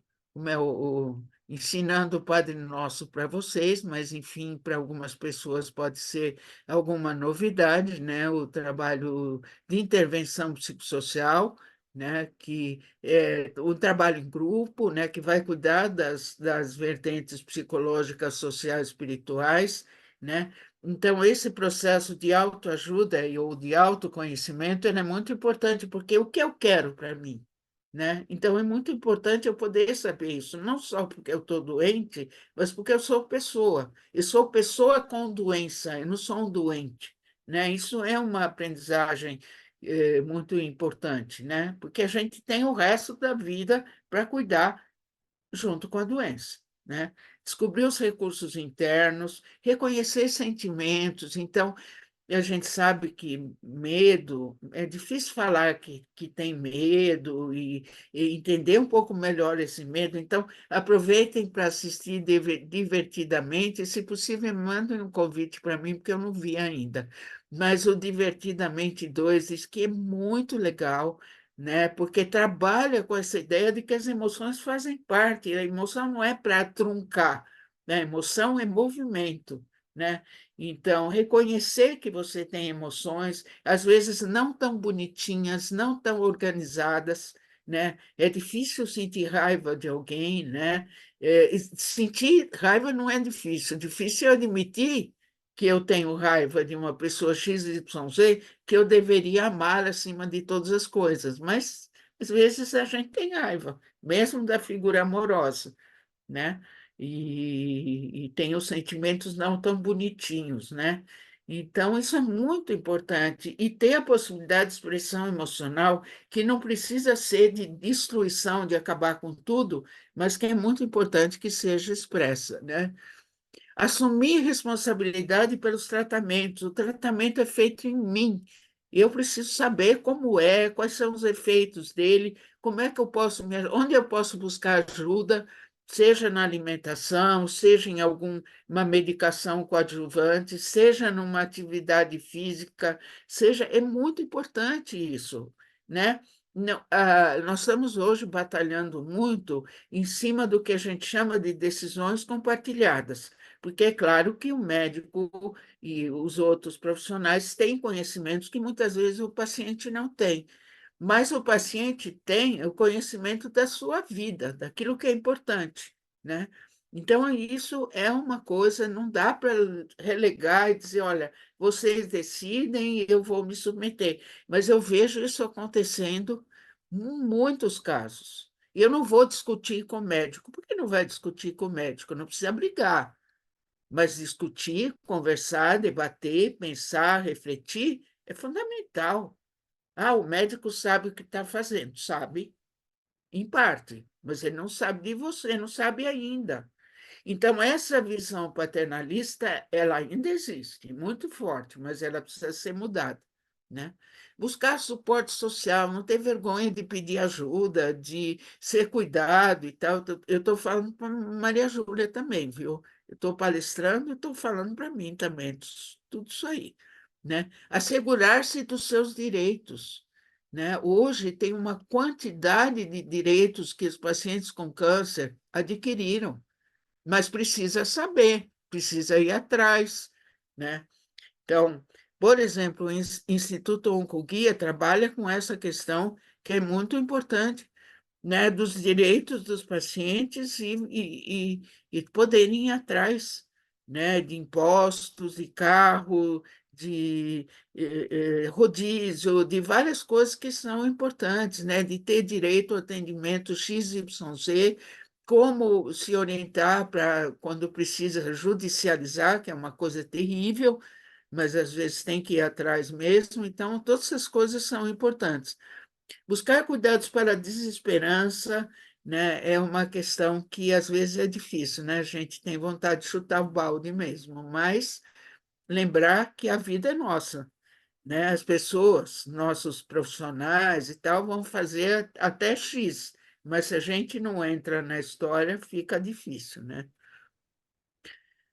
ensinando o Padre Nosso para vocês, mas, enfim, para algumas pessoas pode ser alguma novidade, né? O trabalho de intervenção psicossocial, né? Que é o trabalho em grupo, né? Que vai cuidar das vertentes psicológicas, sociais, espirituais, né? Então, esse processo de autoajuda ou de autoconhecimento, ele é muito importante, porque o que eu quero para mim? Né? Então, é muito importante eu poder saber isso, não só porque eu estou doente, mas porque eu sou pessoa. Eu sou pessoa com doença, eu não sou um doente. Né? Isso é uma aprendizagem muito importante, né? Porque a gente tem o resto da vida para cuidar junto com a doença. Né? Descobrir os recursos internos, reconhecer sentimentos. Então, e a gente sabe que medo, é difícil falar que tem medo e entender um pouco melhor esse medo. Então, aproveitem para assistir divertidamente. E, se possível, mandem um convite para mim, porque eu não vi ainda. Mas o Divertidamente 2 diz que é muito legal, né? Porque trabalha com essa ideia de que as emoções fazem parte. A emoção não é para truncar, né? A emoção é movimento. Né? Então, reconhecer que você tem emoções, às vezes não tão bonitinhas, não tão organizadas, né? É difícil sentir raiva de alguém, né? E sentir raiva não é difícil é admitir que eu tenho raiva de uma pessoa XYZ, que eu deveria amar acima de todas as coisas, mas às vezes a gente tem raiva, mesmo da figura amorosa, né? E tem os sentimentos não tão bonitinhos, né? Então, isso é muito importante. E ter a possibilidade de expressão emocional, que não precisa ser de destruição, de acabar com tudo, mas que é muito importante que seja expressa, né? Assumir responsabilidade pelos tratamentos. O tratamento é feito em mim. Eu preciso saber como é, quais são os efeitos dele, como é que eu posso, onde eu posso buscar ajuda, seja na alimentação, seja em alguma medicação coadjuvante, seja numa atividade física, seja, é muito importante isso, né? Não, nós estamos hoje batalhando muito em cima do que a gente chama de decisões compartilhadas. Porque é claro que o médico e os outros profissionais têm conhecimentos que muitas vezes o paciente não tem, mas o paciente tem o conhecimento da sua vida, daquilo que é importante, né? Então, isso é uma coisa, não dá para relegar e dizer, olha, vocês decidem e eu vou me submeter. Mas eu vejo isso acontecendo em muitos casos. E eu não vou discutir com o médico. Por que não vai discutir com o médico? Não precisa brigar, mas discutir, conversar, debater, pensar, refletir é fundamental. Ah, o médico sabe o que está fazendo, sabe, em parte, mas ele não sabe de você, não sabe ainda. Então, essa visão paternalista, ela ainda existe, muito forte, mas ela precisa ser mudada, né? Buscar suporte social, não ter vergonha de pedir ajuda, de ser cuidado e tal. Eu estou falando para Maria Júlia também, viu? Eu estou palestrando e estou falando para mim também, tudo isso aí, né? Assegurar-se dos seus direitos, né? Hoje tem uma quantidade de direitos que os pacientes com câncer adquiriram, mas precisa saber, precisa ir atrás, né? Então, por exemplo, o Instituto Oncoguia trabalha com essa questão que é muito importante, né, dos direitos dos pacientes e poderem ir atrás, né, de impostos, de carro, de rodízio, de várias coisas que são importantes, né, de ter direito ao atendimento XYZ, como se orientar para quando precisa judicializar, que é uma coisa terrível, mas às vezes tem que ir atrás mesmo. Então, todas essas coisas são importantes. Buscar cuidados para a desesperança, né, é uma questão que às vezes é difícil, né? A gente tem vontade de chutar o balde mesmo, mas lembrar que a vida é nossa, né? As pessoas, nossos profissionais e tal, vão fazer até X, mas se a gente não entra na história, fica difícil, né?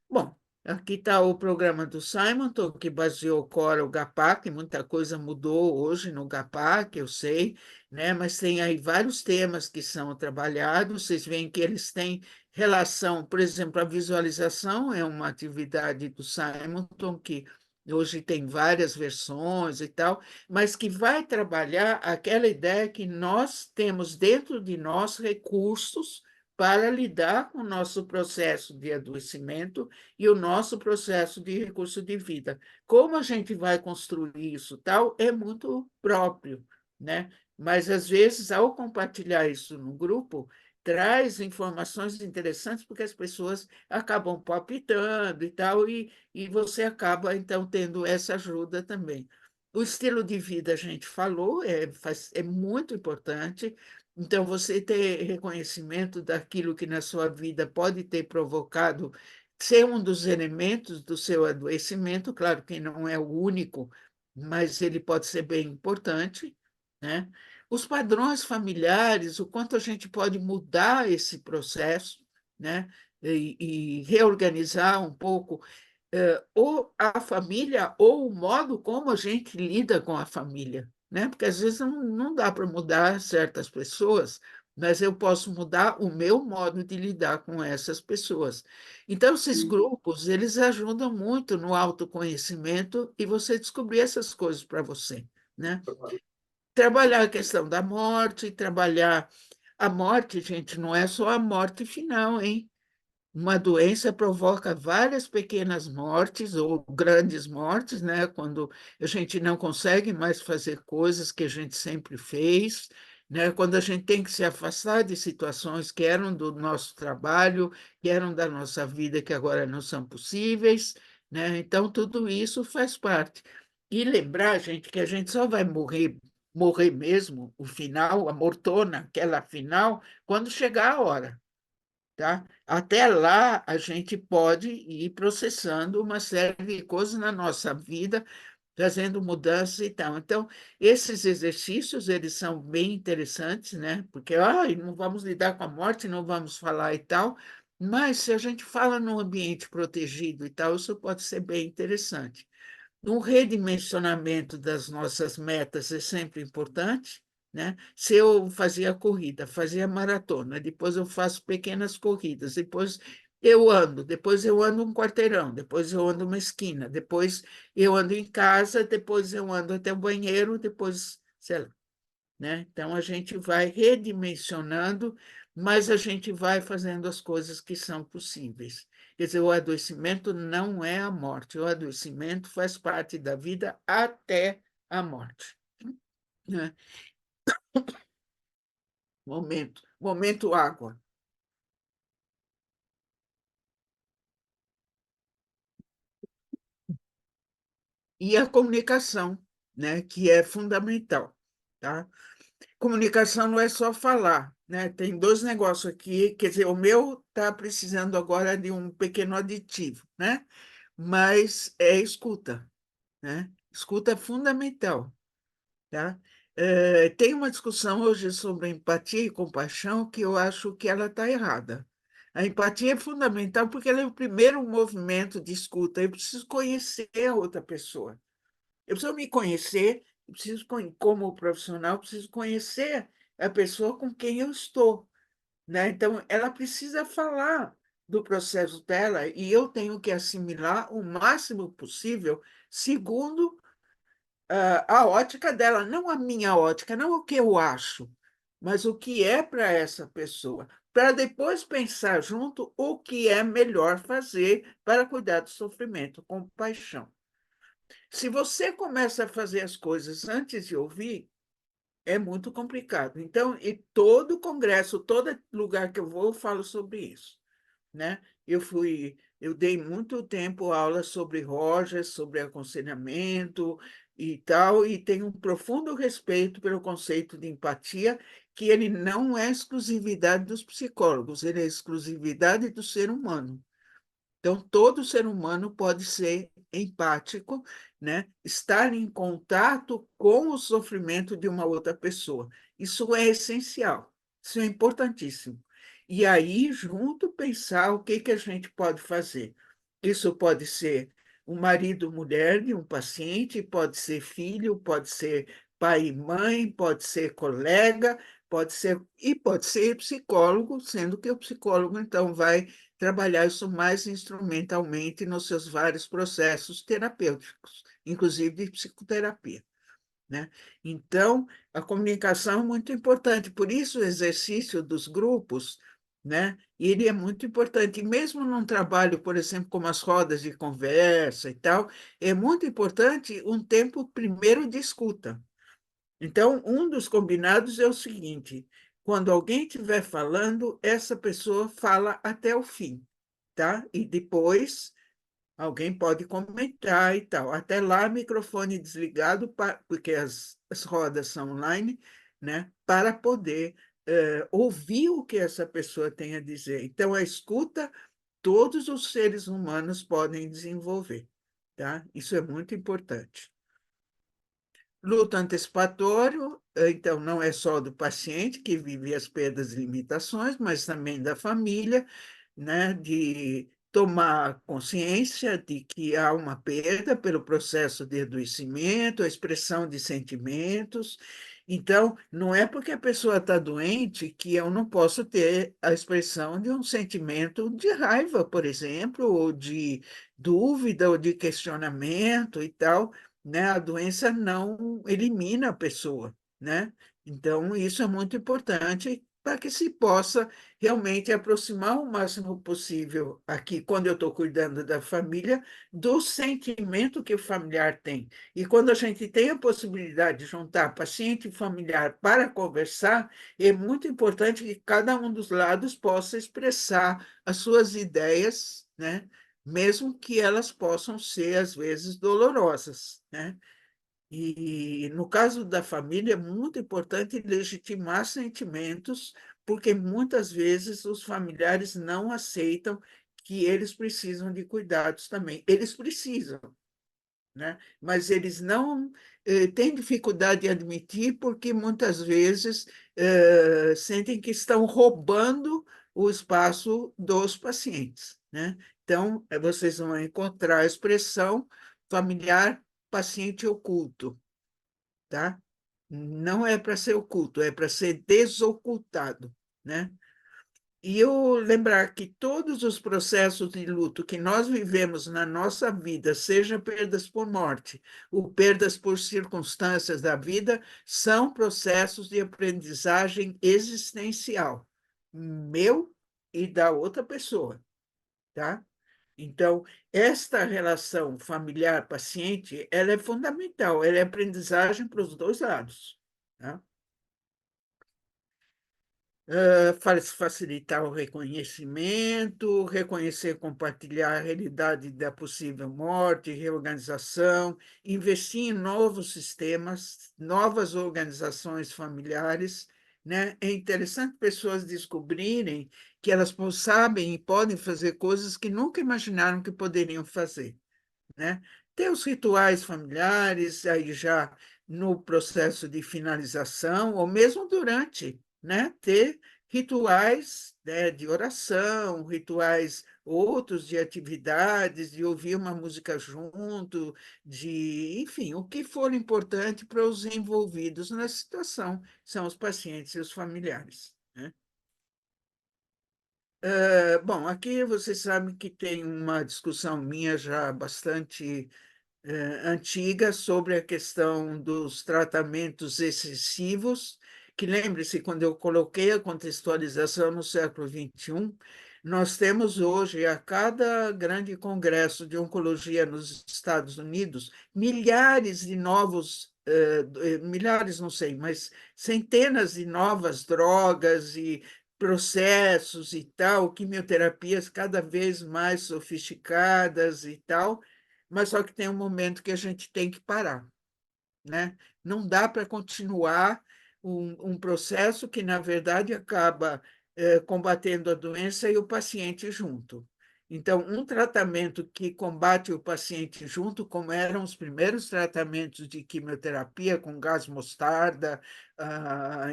Bom, aqui está o programa do Simonton, que baseou o Cora, o GAPAC, muita coisa mudou hoje no GAPAC, eu sei, né? Mas tem aí vários temas que são trabalhados, vocês veem que eles têm relação, por exemplo, a visualização é uma atividade do Simonton, que hoje tem várias versões e tal, mas que vai trabalhar aquela ideia que nós temos dentro de nós recursos para lidar com o nosso processo de adoecimento e o nosso processo de recurso de vida. Como a gente vai construir isso, tal, é muito próprio, né? Mas, às vezes, ao compartilhar isso no grupo, traz informações interessantes, porque as pessoas acabam palpitando e tal, e você acaba, então, tendo essa ajuda também. O estilo de vida, a gente falou, é muito importante. Então, você ter reconhecimento daquilo que na sua vida pode ter provocado ser um dos elementos do seu adoecimento, claro que não é o único, mas ele pode ser bem importante, né? Os padrões familiares, o quanto a gente pode mudar esse processo, né? E reorganizar um pouco ou a família ou o modo como a gente lida com a família, né? Porque às vezes não dá para mudar certas pessoas, mas eu posso mudar o meu modo de lidar com essas pessoas. Então, esses grupos, eles ajudam muito no autoconhecimento e você descobrir essas coisas para você, né? Trabalhar a questão da morte, trabalhar a morte, gente, não é só a morte final, hein? Uma doença provoca várias pequenas mortes ou grandes mortes, né? Quando a gente não consegue mais fazer coisas que a gente sempre fez, né? Quando a gente tem que se afastar de situações que eram do nosso trabalho, que eram da nossa vida, que agora não são possíveis, né? Então, tudo isso faz parte. E lembrar, gente, que a gente só vai morrer mesmo, o final, a mortona, aquela final, quando chegar a hora. Tá? Até lá, a gente pode ir processando uma série de coisas na nossa vida, trazendo mudanças e tal. Então, esses exercícios, eles são bem interessantes, né? Porque, não vamos lidar com a morte, não vamos falar e tal, mas se a gente fala num ambiente protegido e tal, isso pode ser bem interessante. Um redimensionamento das nossas metas é sempre importante, né? Se eu fazia maratona, depois eu faço pequenas corridas, depois eu ando um quarteirão, depois eu ando uma esquina, depois eu ando em casa, depois eu ando até o banheiro, depois, sei lá, né? Então, a gente vai redimensionando, mas a gente vai fazendo as coisas que são possíveis. Quer dizer, o adoecimento não é a morte, o adoecimento faz parte da vida até a morte, né? Momento água. E a comunicação, né, que é fundamental, tá? Comunicação não é só falar, né? Tem dois negócios aqui, quer dizer, o meu está precisando agora de um pequeno aditivo, né? Mas é escuta, né? Escuta é fundamental, tá? Tem uma discussão hoje sobre empatia e compaixão que eu acho que ela está errada. A empatia é fundamental porque ela é o primeiro movimento de escuta. Eu preciso conhecer a outra pessoa. Eu preciso me conhecer, como profissional, preciso conhecer a pessoa com quem eu estou, né? Então, ela precisa falar do processo dela e eu tenho que assimilar o máximo possível, segundo a ótica dela, não a minha ótica, não o que eu acho, mas o que é para essa pessoa, para depois pensar junto o que é melhor fazer para cuidar do sofrimento, com paixão. Se você começa a fazer as coisas antes de ouvir, é muito complicado. Então, e todo congresso, todo lugar que eu vou, eu falo sobre isso, né? Eu dei muito tempo aula sobre Rogers, sobre aconselhamento, e tal, e tem um profundo respeito pelo conceito de empatia, que ele não é exclusividade dos psicólogos, ele é exclusividade do ser humano. Então, todo ser humano pode ser empático, né? Estar em contato com o sofrimento de uma outra pessoa. Isso é essencial, isso é importantíssimo. E aí, junto, pensar o que a gente pode fazer. Isso pode ser o marido, mulher de um paciente, pode ser filho, pode ser pai e mãe, pode ser colega, pode ser psicólogo, sendo que o psicólogo, então, vai trabalhar isso mais instrumentalmente nos seus vários processos terapêuticos, inclusive de psicoterapia, né? Então, a comunicação é muito importante, por isso o exercício dos grupos, né? Ele é muito importante, e mesmo num trabalho, por exemplo, como as rodas de conversa e tal, é muito importante um tempo primeiro de escuta. Então, um dos combinados é o seguinte: quando alguém estiver falando, essa pessoa fala até o fim, tá? E depois alguém pode comentar e tal. Até lá, microfone desligado, porque as rodas são online, né? Para poder ouvir o que essa pessoa tem a dizer. Então, a escuta, todos os seres humanos podem desenvolver, tá? Isso é muito importante. Luto antecipatório, então, não é só do paciente que vive as perdas e limitações, mas também da família, né, de tomar consciência de que há uma perda pelo processo de adoecimento, a expressão de sentimentos. Então, não é porque a pessoa está doente que eu não posso ter a expressão de um sentimento de raiva, por exemplo, ou de dúvida, ou de questionamento e tal, né? A doença não elimina a pessoa, né? Então, isso é muito importante para que se possa realmente aproximar o máximo possível aqui, quando eu estou cuidando da família, do sentimento que o familiar tem. E quando a gente tem a possibilidade de juntar paciente e familiar para conversar, é muito importante que cada um dos lados possa expressar as suas ideias, né? Mesmo que elas possam ser, às vezes, dolorosas, né? E no caso da família, é muito importante legitimar sentimentos, porque muitas vezes os familiares não aceitam que eles precisam de cuidados também. Eles precisam, né? Mas eles não têm dificuldade de admitir, porque muitas vezes sentem que estão roubando o espaço dos pacientes, né? Então, vocês vão encontrar a expressão familiar paciente oculto, tá? Não é para ser oculto, é para ser desocultado, né? E eu lembrar que todos os processos de luto que nós vivemos na nossa vida, seja perdas por morte ou perdas por circunstâncias da vida, são processos de aprendizagem existencial, meu e da outra pessoa, tá? Então, esta relação familiar-paciente, ela é fundamental, ela é aprendizagem para os dois lados, tá? Facilitar o reconhecimento, reconhecer e compartilhar a realidade da possível morte, reorganização, investir em novos sistemas, novas organizações familiares, né? É interessante pessoas descobrirem que elas sabem e podem fazer coisas que nunca imaginaram que poderiam fazer, né? Ter os rituais familiares, aí já no processo de finalização, ou mesmo durante, né? Ter rituais, né, de oração, rituais outros de atividades, de ouvir uma música junto, de, enfim, o que for importante para os envolvidos na situação, são os pacientes e os familiares, né? Bom, aqui vocês sabem que tem uma discussão minha já bastante antiga sobre a questão dos tratamentos excessivos, que lembre-se, quando eu coloquei a contextualização no século XXI, nós temos hoje, a cada grande congresso de oncologia nos Estados Unidos, milhares de novos, milhares não sei, mas centenas de novas drogas e processos e tal, quimioterapias cada vez mais sofisticadas e tal, mas só que tem um momento que a gente tem que parar. né? Não dá para continuar um processo que, na verdade, acaba combatendo a doença e o paciente junto. Então, um tratamento que combate o paciente junto, como eram os primeiros tratamentos de quimioterapia com gás mostarda,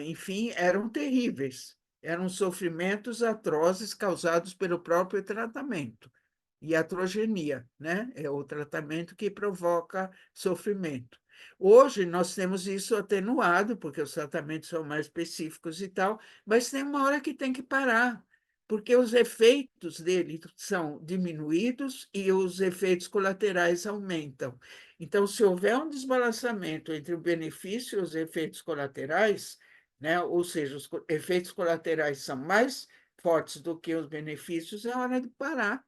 enfim, eram terríveis. Eram sofrimentos atrozes causados pelo próprio tratamento. Iatrogenia, né? É o tratamento que provoca sofrimento. Hoje nós temos isso atenuado, porque os tratamentos são mais específicos e tal, mas tem uma hora que tem que parar, porque os efeitos dele são diminuídos e os efeitos colaterais aumentam. Então, se houver um desbalanceamento entre o benefício e os efeitos colaterais, né, ou seja, os efeitos colaterais são mais fortes do que os benefícios, é hora de parar.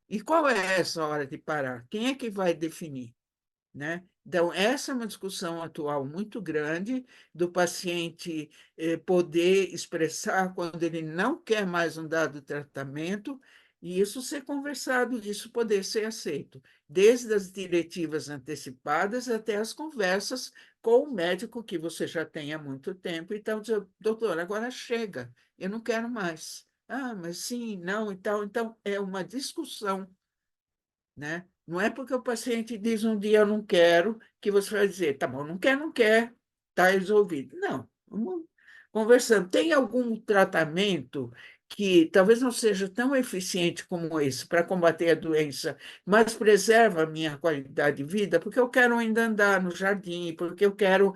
E qual é essa hora de parar? Quem é que vai definir? Né? Então, essa é uma discussão atual muito grande do paciente poder expressar quando ele não quer mais um dado tratamento e isso ser conversado, isso poder ser aceito, desde as diretivas antecipadas até as conversas com o médico que você já tem há muito tempo. Então, diz, doutor, agora chega, eu não quero mais. Ah, mas sim, não e tal. Então, é uma discussão, né? Não é porque o paciente diz um dia eu não quero, que você vai dizer, tá bom, não quer, não quer, está resolvido. Não, vamos conversando. Tem algum tratamento que talvez não seja tão eficiente como esse para combater a doença, mas preserva a minha qualidade de vida, porque eu quero ainda andar no jardim, porque eu quero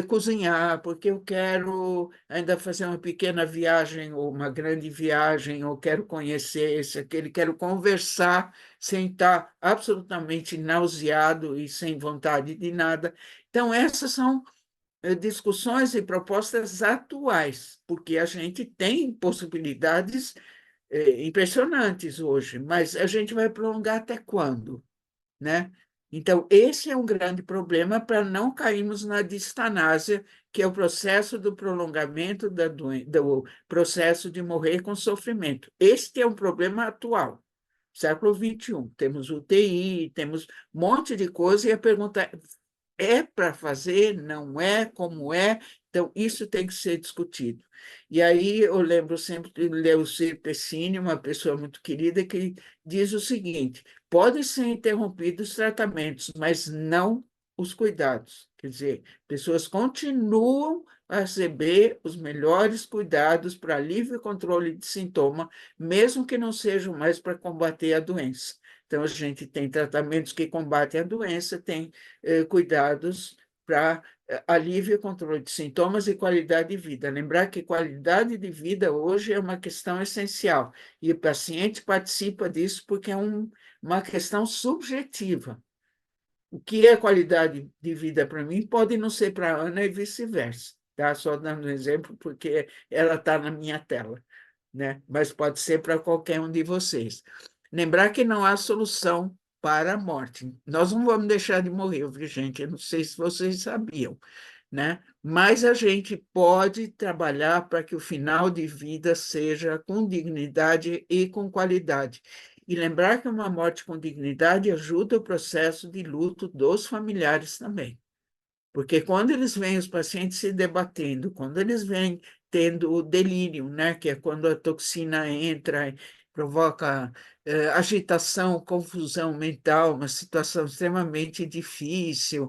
cozinhar, porque eu quero ainda fazer uma pequena viagem ou uma grande viagem, ou quero conhecer esse, aquele, quero conversar sem estar absolutamente nauseado e sem vontade de nada. Então, essas são discussões e propostas atuais, porque a gente tem possibilidades impressionantes hoje, mas a gente vai prolongar até quando, né? Então, esse é um grande problema para não cairmos na distanásia, que é o processo do prolongamento do processo de morrer com sofrimento. Este é um problema atual. Século XXI, temos UTI, temos um monte de coisa, e a pergunta é para fazer, não é, como é? Então, isso tem que ser discutido. E aí eu lembro sempre de Leucir Pessini, uma pessoa muito querida, que diz o seguinte: podem ser interrompidos os tratamentos, mas não os cuidados. Quer dizer, pessoas continuam a receber os melhores cuidados para alívio e controle de sintoma, mesmo que não sejam mais para combater a doença. Então, a gente tem tratamentos que combatem a doença, tem cuidados para alívio e controle de sintomas e qualidade de vida. Lembrar que qualidade de vida hoje é uma questão essencial, e o paciente participa disso porque é uma questão subjetiva. O que é qualidade de vida para mim pode não ser para a Ana e vice-versa. Tá? Só dando um exemplo, porque ela está na minha tela, né? Mas pode ser para qualquer um de vocês. Lembrar que não há solução para a morte. Nós não vamos deixar de morrer, viu, gente? Eu não sei se vocês sabiam, né? Mas a gente pode trabalhar para que o final de vida seja com dignidade e com qualidade. E lembrar que uma morte com dignidade ajuda o processo de luto dos familiares também. Porque quando eles veem os pacientes se debatendo, quando eles vêm tendo o delírio, né, que é quando a toxina entra e provoca agitação, confusão mental, uma situação extremamente difícil,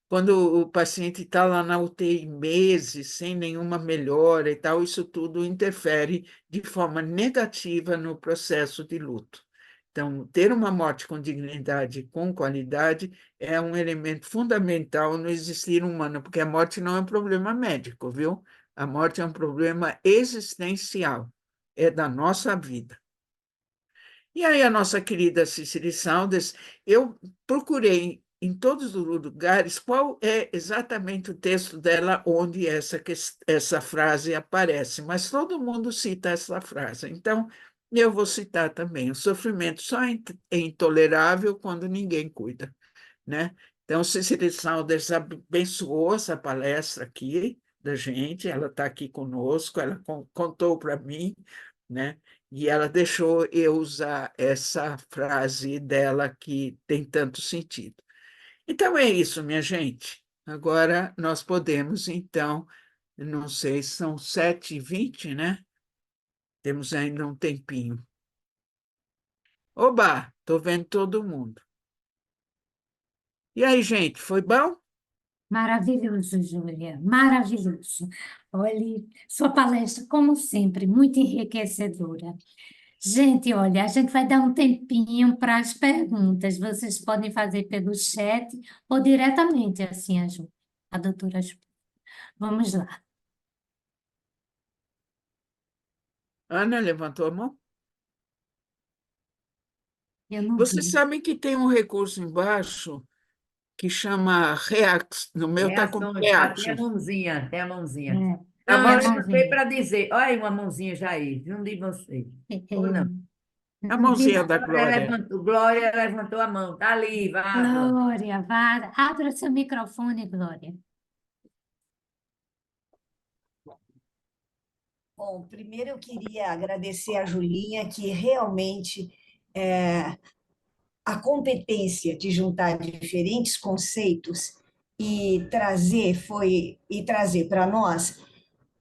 quando o paciente está lá na UTI meses, sem nenhuma melhora e tal, isso tudo interfere de forma negativa no processo de luto. Então, ter uma morte com dignidade, com qualidade, é um elemento fundamental no existir humano, porque a morte não é um problema médico, viu? A morte é um problema existencial, é da nossa vida. E aí, a nossa querida Cicely Saunders, eu procurei em todos os lugares qual é exatamente o texto dela onde essa frase aparece, mas todo mundo cita essa frase. Então, eu vou citar também: o sofrimento só é intolerável quando ninguém cuida, né? Então, Cicely Saunders abençoou essa palestra aqui da gente, ela está aqui conosco, ela contou para mim, né? E ela deixou eu usar essa frase dela que tem tanto sentido. Então é isso, minha gente. Agora nós podemos, então, não sei, são 7h20, né? Temos ainda um tempinho. Oba, estou vendo todo mundo. E aí, gente, foi bom? Maravilhoso, Júlia, maravilhoso. Olha, sua palestra, como sempre, muito enriquecedora. Gente, olha, a gente vai dar um tempinho para as perguntas. Vocês podem fazer pelo chat ou diretamente, assim, a doutora Ju. Vamos lá. Ana levantou a mão? Eu não Vocês vi. sabem que tem um recurso embaixo que chama React. No meu está como Reações, tem a Reaction. mãozinha, tem a mãozinha. É, Não, é eu a levantei mãozinha. para dizer, olha aí uma mãozinha já aí, de um de vocês. Ou não? A Não vi, mãozinha não. da Glória. Glória levantou a mão, tá ali, vá, Glória. Glória, vá, abra seu microfone, Glória. Bom, primeiro eu queria agradecer a Julinha, que realmente a competência de juntar diferentes conceitos e trazer para nós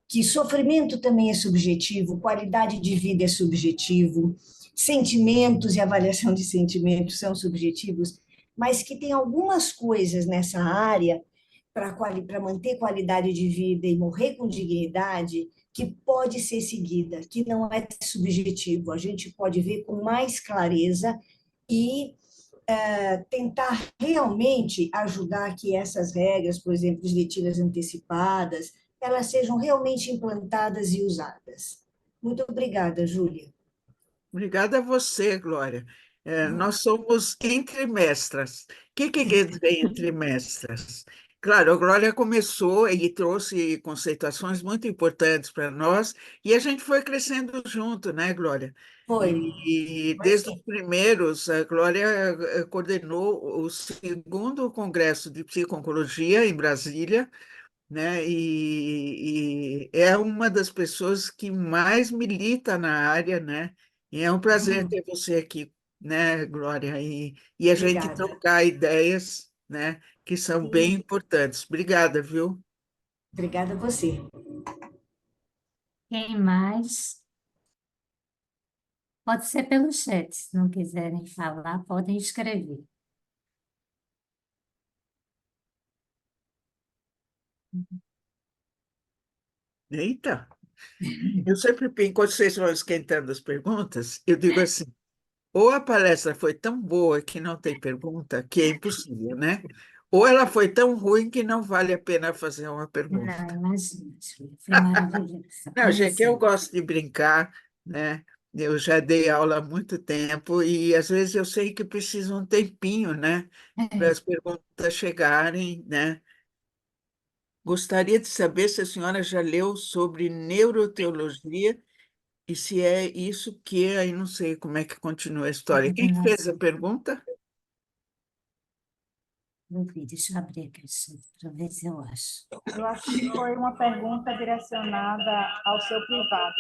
que sofrimento também é subjetivo, qualidade de vida é subjetivo, sentimentos e avaliação de sentimentos são subjetivos, mas que tem algumas coisas nessa área para manter qualidade de vida e morrer com dignidade que pode ser seguida, que não é subjetivo, a gente pode ver com mais clareza e tentar realmente ajudar que essas regras, por exemplo, de letiras antecipadas, elas sejam realmente implantadas e usadas. Muito obrigada, Júlia. Obrigada a você, Glória. Nós somos entrimestras. O que quer dizer entrimestras? Claro, a Glória começou e trouxe conceituações muito importantes para nós, e a gente foi crescendo junto, né, Glória? Foi. E Foi desde sim. os primeiros, a Glória coordenou o segundo Congresso de Psico-Oncologia em Brasília, né? E é uma das pessoas que mais milita na área, né? E é um prazer ter você aqui, né, Glória? E a gente Obrigada. trocar ideias, né, que são bem importantes. Obrigada, viu? Obrigada a você. Quem mais? Pode ser pelo chat, se não quiserem falar, podem escrever. Eita! Eu sempre, enquanto vocês vão esquentando as perguntas, eu digo assim, ou a palestra foi tão boa que não tem pergunta, que é impossível, né? Ou ela foi tão ruim que não vale a pena fazer uma pergunta. Não, imagina, Júlia, foi maravilhoso, Não, como gente, eu sempre. gosto de brincar, né? Eu já dei aula há muito tempo e às vezes eu sei que preciso um tempinho, né? Para É, as perguntas chegarem, né? Gostaria de saber se a senhora já leu sobre neuroteologia e se é isso que, aí não sei como é que continua a a história. Quem que fez a continuação. pergunta? Eu vi, deixa eu abrir aqui para ver se eu acho. Eu acho que foi uma pergunta direcionada ao seu privado.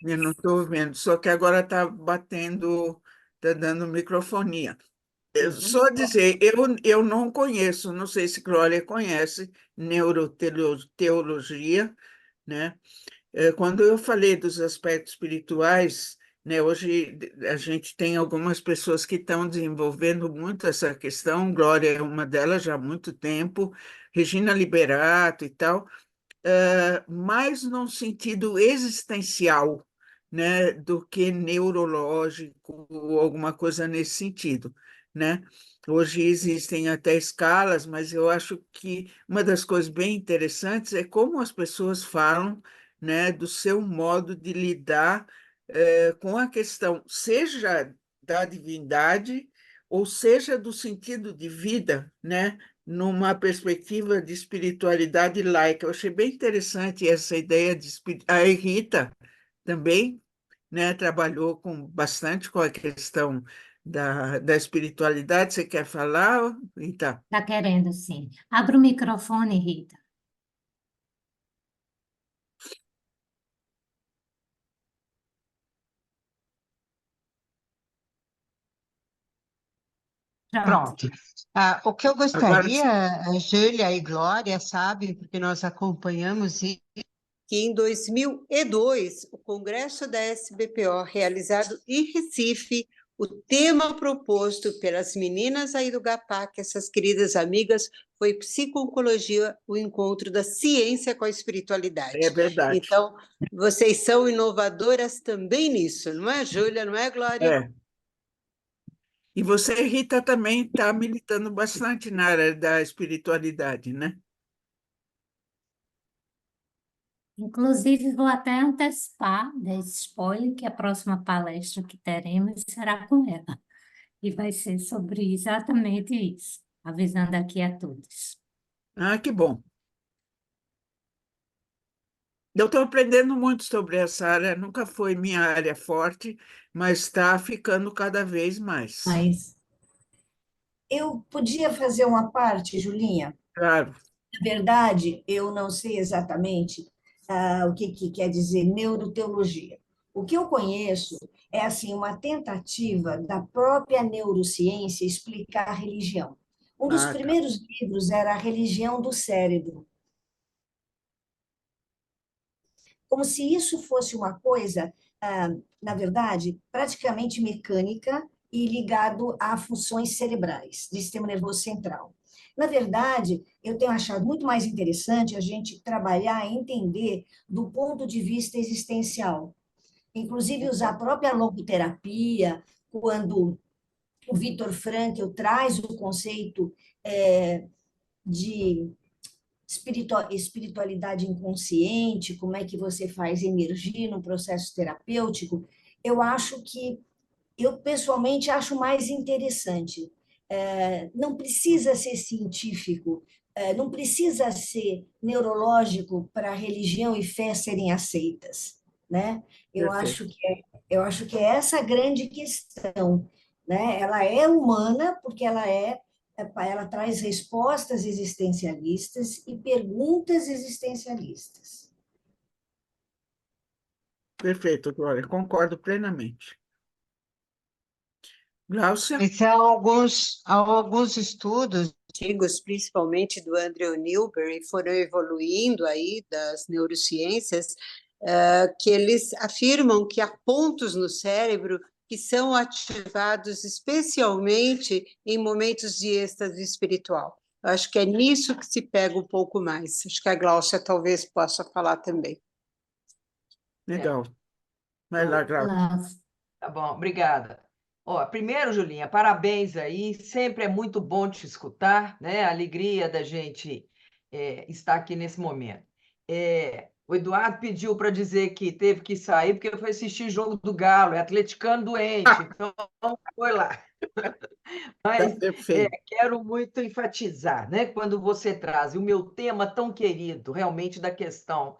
Eu não estou vendo, só que agora está batendo, está dando microfonia. Só dizer, eu não conheço, não sei se Glória conhece neuroteologia, né? Quando eu falei dos aspectos espirituais, né, hoje a gente tem algumas pessoas que estão desenvolvendo muito essa questão, Glória é uma delas já há muito tempo, Regina Liberato e tal, mais num sentido existencial, né, do que neurológico ou alguma coisa nesse sentido, né? Hoje existem até escalas, mas eu acho que uma das coisas bem interessantes é como as pessoas falam, né, do seu modo de lidar com a questão, seja da divindade ou seja do sentido de vida, né? Numa perspectiva de espiritualidade laica. Eu achei bem interessante essa ideia de a Rita também, né, trabalhou bastante com a questão da espiritualidade. Você quer falar, Rita? Está querendo, sim. Abra o microfone, Rita. Pronto. Pronto. O que eu Agora, gostaria, Júlia e Glória, sabe, porque nós acompanhamos que em 2002, o Congresso da SBPO, realizado em Recife, o tema proposto pelas meninas aí do GAPAC, essas queridas amigas, foi Psico-Oncologia, o encontro da ciência com a é espiritualidade. verdade. Então, vocês são inovadoras também nisso, não é, Júlia, não é, Glória? É. E você, Rita, também está militando bastante na área da espiritualidade, né? Inclusive, vou até antecipar, dar esse spoiler, que a próxima palestra que teremos será com ela. E vai ser sobre exatamente isso, avisando aqui a todos. Ah, que bom. Eu estou aprendendo muito sobre essa área, nunca foi minha área forte, mas está ficando cada vez mais. Mas eu podia fazer uma parte, Julinha? Claro. Na verdade, eu não sei exatamente o que quer dizer neuroteologia. O que eu conheço é assim uma tentativa da própria neurociência explicar a religião. Um dos Ah, tá. primeiros livros era A Religião do Cérebro, como se isso fosse uma coisa, na verdade, praticamente mecânica e ligado a funções cerebrais, do sistema nervoso central. Na verdade, eu tenho achado muito mais interessante a gente trabalhar e entender do ponto de vista existencial, inclusive usar a própria logoterapia, quando o Viktor Frankl traz o conceito de espiritualidade inconsciente, como é que você faz energia no processo terapêutico, eu acho que, eu pessoalmente acho mais interessante. Não precisa ser científico, não precisa ser neurológico para religião e fé serem aceitas, né? Perfeito. Eu acho que é essa a grande questão, né? Ela é humana porque ela traz respostas existencialistas e perguntas existencialistas. Perfeito, Glória, concordo plenamente. Gláucia? há alguns estudos antigos, principalmente do Andrew Newberry, foram evoluindo aí das neurociências, que eles afirmam que há pontos no cérebro que são ativados especialmente em momentos de êxtase espiritual. Eu acho que é nisso que se pega um pouco mais. Acho que a Gláucia talvez possa falar também. Legal. Vai lá, Gláucia. Tá bom, obrigada. Ó, primeiro, Julinha, parabéns aí. Sempre é muito bom te escutar, né? A alegria da gente estar aqui nesse momento. O Eduardo pediu para dizer que teve que sair porque foi assistir jogo do Galo, é atleticano doente, então foi lá. Tá Mas perfeito. quero muito enfatizar, né, quando você traz o meu tema tão querido, realmente da questão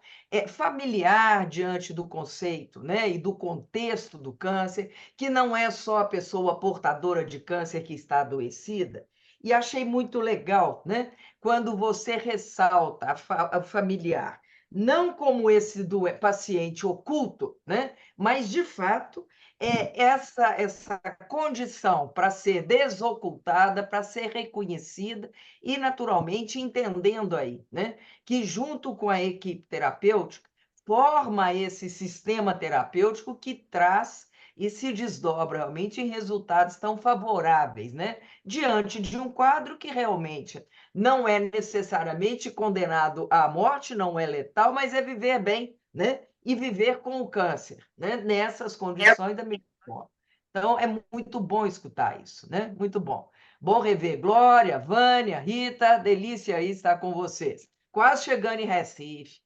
familiar diante do conceito, né, e do contexto do câncer, que não é só a pessoa portadora de câncer que está adoecida. E achei muito legal, né, quando você ressalta a familiar, não como esse do paciente oculto, né, mas de fato essa condição para ser desocultada, para ser reconhecida e, naturalmente, entendendo aí, né, que junto com a equipe terapêutica, forma esse sistema terapêutico que traz e se desdobra realmente em resultados tão favoráveis, né, diante de um quadro que realmente não é necessariamente condenado à morte, não é letal, mas é viver bem, né? E viver com o câncer, né? Nessas condições da mesma forma. Então, é muito bom escutar isso, né? Muito bom. Bom rever Glória, Vânia, Rita, delícia aí estar com vocês. Quase chegando em Recife.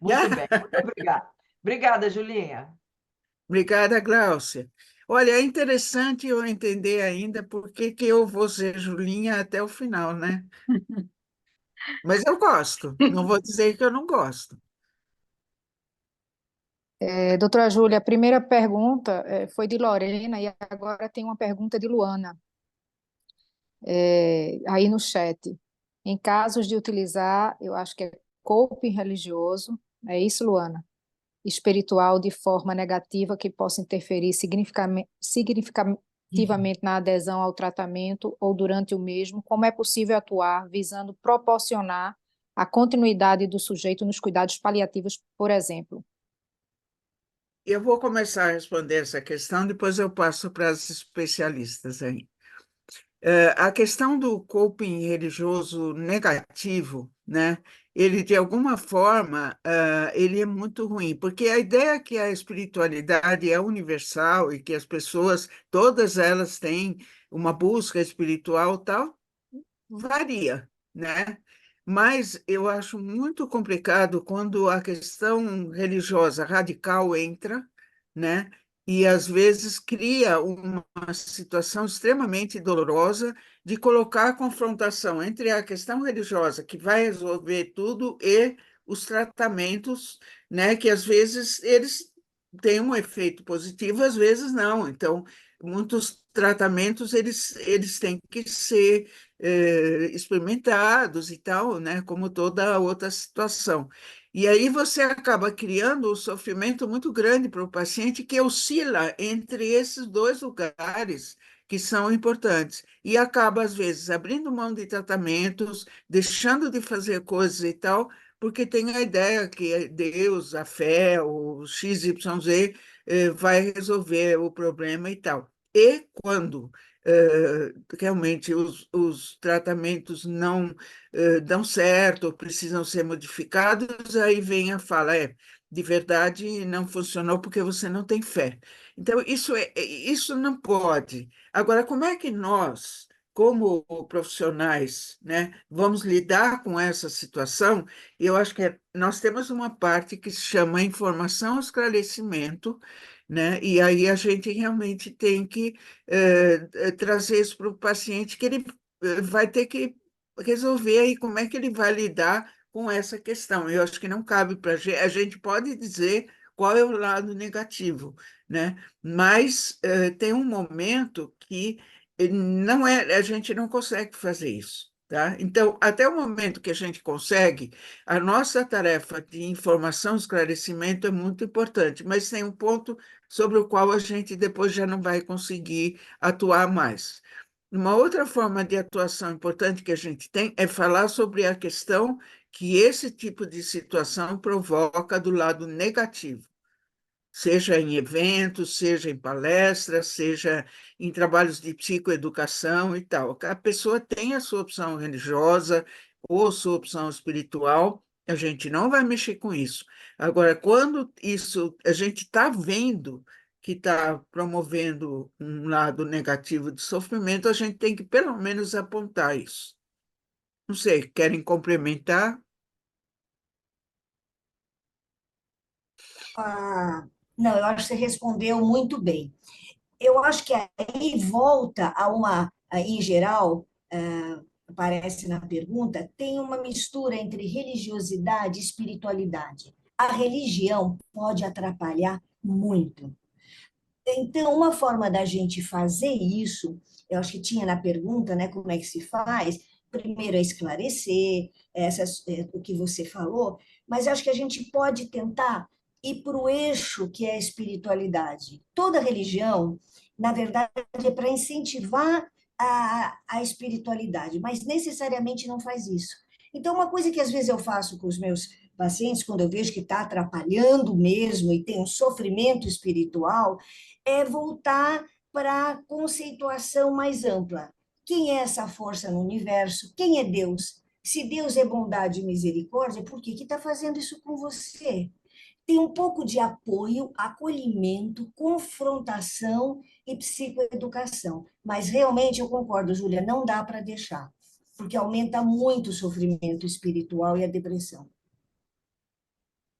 Muito bem, muito obrigada. Obrigada, Julinha. Obrigada, Gláucia. Olha, é interessante eu entender ainda por que que eu vou ser Julinha até o final, né? Mas eu gosto, não vou dizer que eu não gosto. Doutora Júlia, a primeira pergunta foi de Lorena e agora tem uma pergunta de Luana, aí no chat. Em casos de utilizar, eu acho que é coping religioso, é isso, Luana? Espiritual de forma negativa que possa interferir ativamente na adesão ao tratamento ou durante o mesmo, como é possível atuar visando proporcionar a continuidade do sujeito nos cuidados paliativos, por exemplo? Eu vou começar a responder essa questão, depois eu passo para as especialistas aí. A questão do coping religioso negativo, né? Ele, de alguma forma, ele é muito ruim, porque a ideia que a espiritualidade é universal e que as pessoas, todas elas têm uma busca espiritual tal, varia, né? Mas eu acho muito complicado quando a questão religiosa radical entra, né? E às vezes cria uma situação extremamente dolorosa de colocar a confrontação entre a questão religiosa, que vai resolver tudo, e os tratamentos, né? Que às vezes eles têm um efeito positivo, às vezes não. Então, muitos tratamentos eles têm que ser experimentados e tal, né, como toda outra situação. E aí você acaba criando um sofrimento muito grande para o paciente que oscila entre esses dois lugares que são importantes e acaba, às vezes, abrindo mão de tratamentos, deixando de fazer coisas e tal, porque tem a ideia que Deus, a fé, o XYZ, vai resolver o problema e tal. E quando realmente os tratamentos não dão certo, ou precisam ser modificados, aí vem a fala, de verdade não funcionou porque você não tem fé. Então, isso não pode. Agora, como é que nós, como profissionais, né, vamos lidar com essa situação? Eu acho que nós temos uma parte que se chama informação e esclarecimento, né? E aí a gente realmente tem que trazer isso para o paciente, que ele vai ter que resolver aí como é que ele vai lidar com essa questão. Eu acho que não cabe para a gente pode dizer qual é o lado negativo, né? Mas tem um momento que não é, a gente não consegue fazer isso. Tá? Então, até o momento que a gente consegue, a nossa tarefa de informação e esclarecimento é muito importante, mas tem um ponto sobre o qual a gente depois já não vai conseguir atuar mais. Uma outra forma de atuação importante que a gente tem é falar sobre a questão que esse tipo de situação provoca do lado negativo, seja em eventos, seja em palestras, seja em trabalhos de psicoeducação e tal. A pessoa tem a sua opção religiosa ou sua opção espiritual, a gente não vai mexer com isso. Agora, quando isso a gente está vendo que está promovendo um lado negativo de sofrimento, a gente tem que pelo menos apontar isso. Não sei, querem complementar? Ah, não, eu acho que você respondeu muito bem. Eu acho que aí volta a uma, em geral, aparece na pergunta, tem uma mistura entre religiosidade e espiritualidade. A religião pode atrapalhar muito. Então, uma forma da gente fazer isso, eu acho que tinha na pergunta, né, como é que se faz? Primeiro é esclarecer o que você falou, mas eu acho que a gente pode tentar ir para o eixo que é a espiritualidade. Toda religião, na verdade, é para incentivar a espiritualidade, mas necessariamente não faz isso. Então, uma coisa que às vezes eu faço com os meus pacientes, quando eu vejo que está atrapalhando mesmo e tem um sofrimento espiritual, é voltar para a conceituação mais ampla. Quem é essa força no universo? Quem é Deus? Se Deus é bondade e misericórdia, por que está fazendo isso com você? Tem um pouco de apoio, acolhimento, confrontação e psicoeducação. Mas realmente eu concordo, Júlia, não dá para deixar, porque aumenta muito o sofrimento espiritual e a depressão.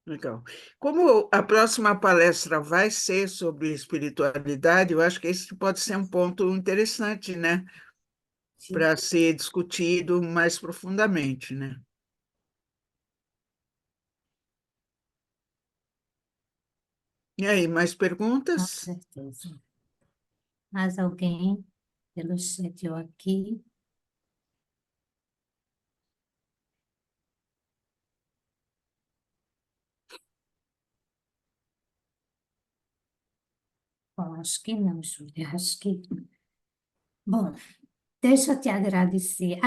Legal. Como a próxima palestra vai ser sobre espiritualidade, eu acho que esse pode ser um ponto interessante, né, Sim. para ser discutido mais profundamente, né? E aí, mais Com perguntas? certeza. Mais alguém pelo chat ou aqui? Bom, acho que não, Júlia. Acho que Bom, deixa eu te agradecer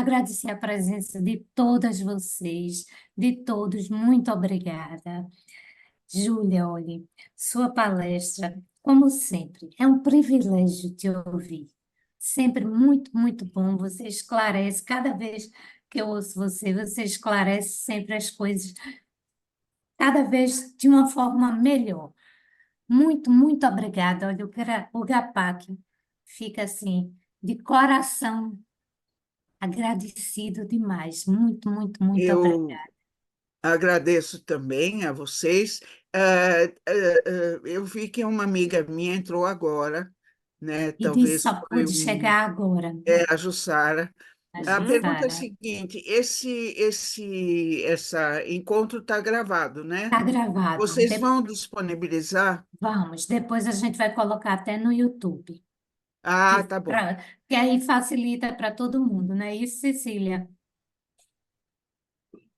a presença de todas vocês, de todos, muito obrigada. Júlia, olhe, sua palestra, como sempre, é um privilégio te ouvir. Sempre muito, muito bom. Você esclarece, cada vez que eu ouço você, você esclarece sempre as coisas, cada vez de uma forma melhor. Muito, muito obrigada. Olha, o GAPAC fica assim, de coração agradecido demais. Muito, muito, muito Eu obrigada. agradeço também a vocês. Eu vi que uma amiga minha entrou agora, né? E disse Talvez só foi pude chegar agora, a Jussara. a A pergunta é a Jussara. seguinte: essa encontro está gravado, né? Está gravado. Vocês vão disponibilizar? Vamos, depois a gente vai colocar até no YouTube, Ah, tá bom. que aí facilita para todo mundo, não é isso, Cecília?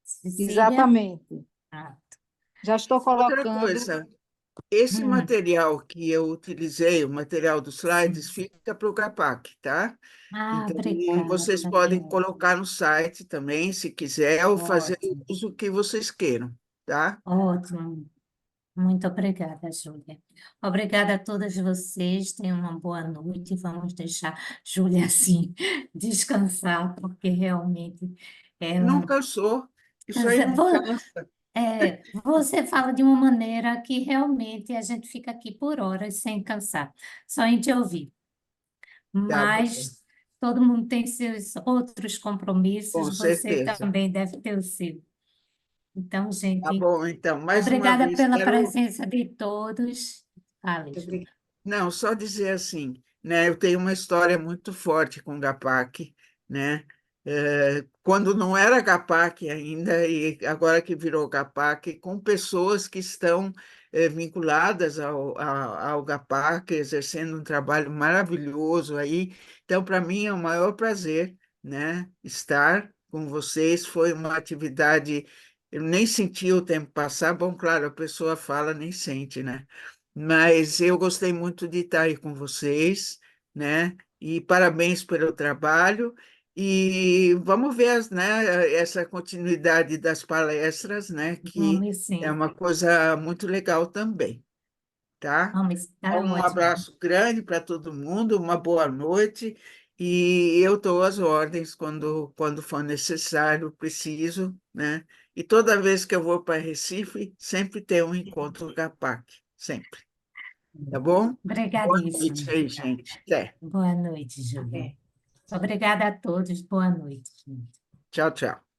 Cecília? Exatamente. Ah, Já estou Outra colocando. coisa, esse hum, material que eu utilizei, o material dos sim. slides, fica para o Capac, tá? Ah, Então, obrigada, vocês que podem colocar no site também, se quiser, ou fazer o ótimo, uso que vocês queiram, tá? ótimo. Muito obrigada, Júlia. Obrigada a todas vocês. Tenham uma boa noite. Vamos deixar Júlia assim descansar, porque realmente Não ela cansou, isso aí cansa. não cansa. Você fala de uma maneira que realmente a gente fica aqui por horas sem cansar, só em te ouvir. Tá bom, Mas todo mundo tem seus outros compromissos, com você certeza. também deve ter o seu. Então, Tá gente, bom, então, mais uma obrigada vez, pela quero. presença de todos. Fale, Júlia. Não, só dizer assim, né? Eu tenho uma história muito forte com o Gapac, né? Quando não era Gapac ainda, e agora que virou Gapac, com pessoas que estão vinculadas ao Gapac, exercendo um trabalho maravilhoso aí. Então, para mim é o maior prazer, né? Estar com vocês. Foi uma atividade, eu nem senti o tempo passar. Bom, claro, a pessoa fala, nem sente, né? Mas eu gostei muito de estar aí com vocês, né? E parabéns pelo trabalho. E vamos ver, né, essa continuidade das palestras, né, que Vamos é sim, uma coisa muito legal também, tá? vamos, tá Um ótimo. abraço grande para todo mundo, uma boa noite, e eu estou às ordens quando for necessário, preciso, né? E toda vez que eu vou para Recife, sempre tem um encontro CAPAC, sempre. Tá bom? Boa noite Obrigadíssimo. aí, gente. Até. Boa noite, Júlia. Obrigada a todos. Boa noite, gente. Tchau, tchau.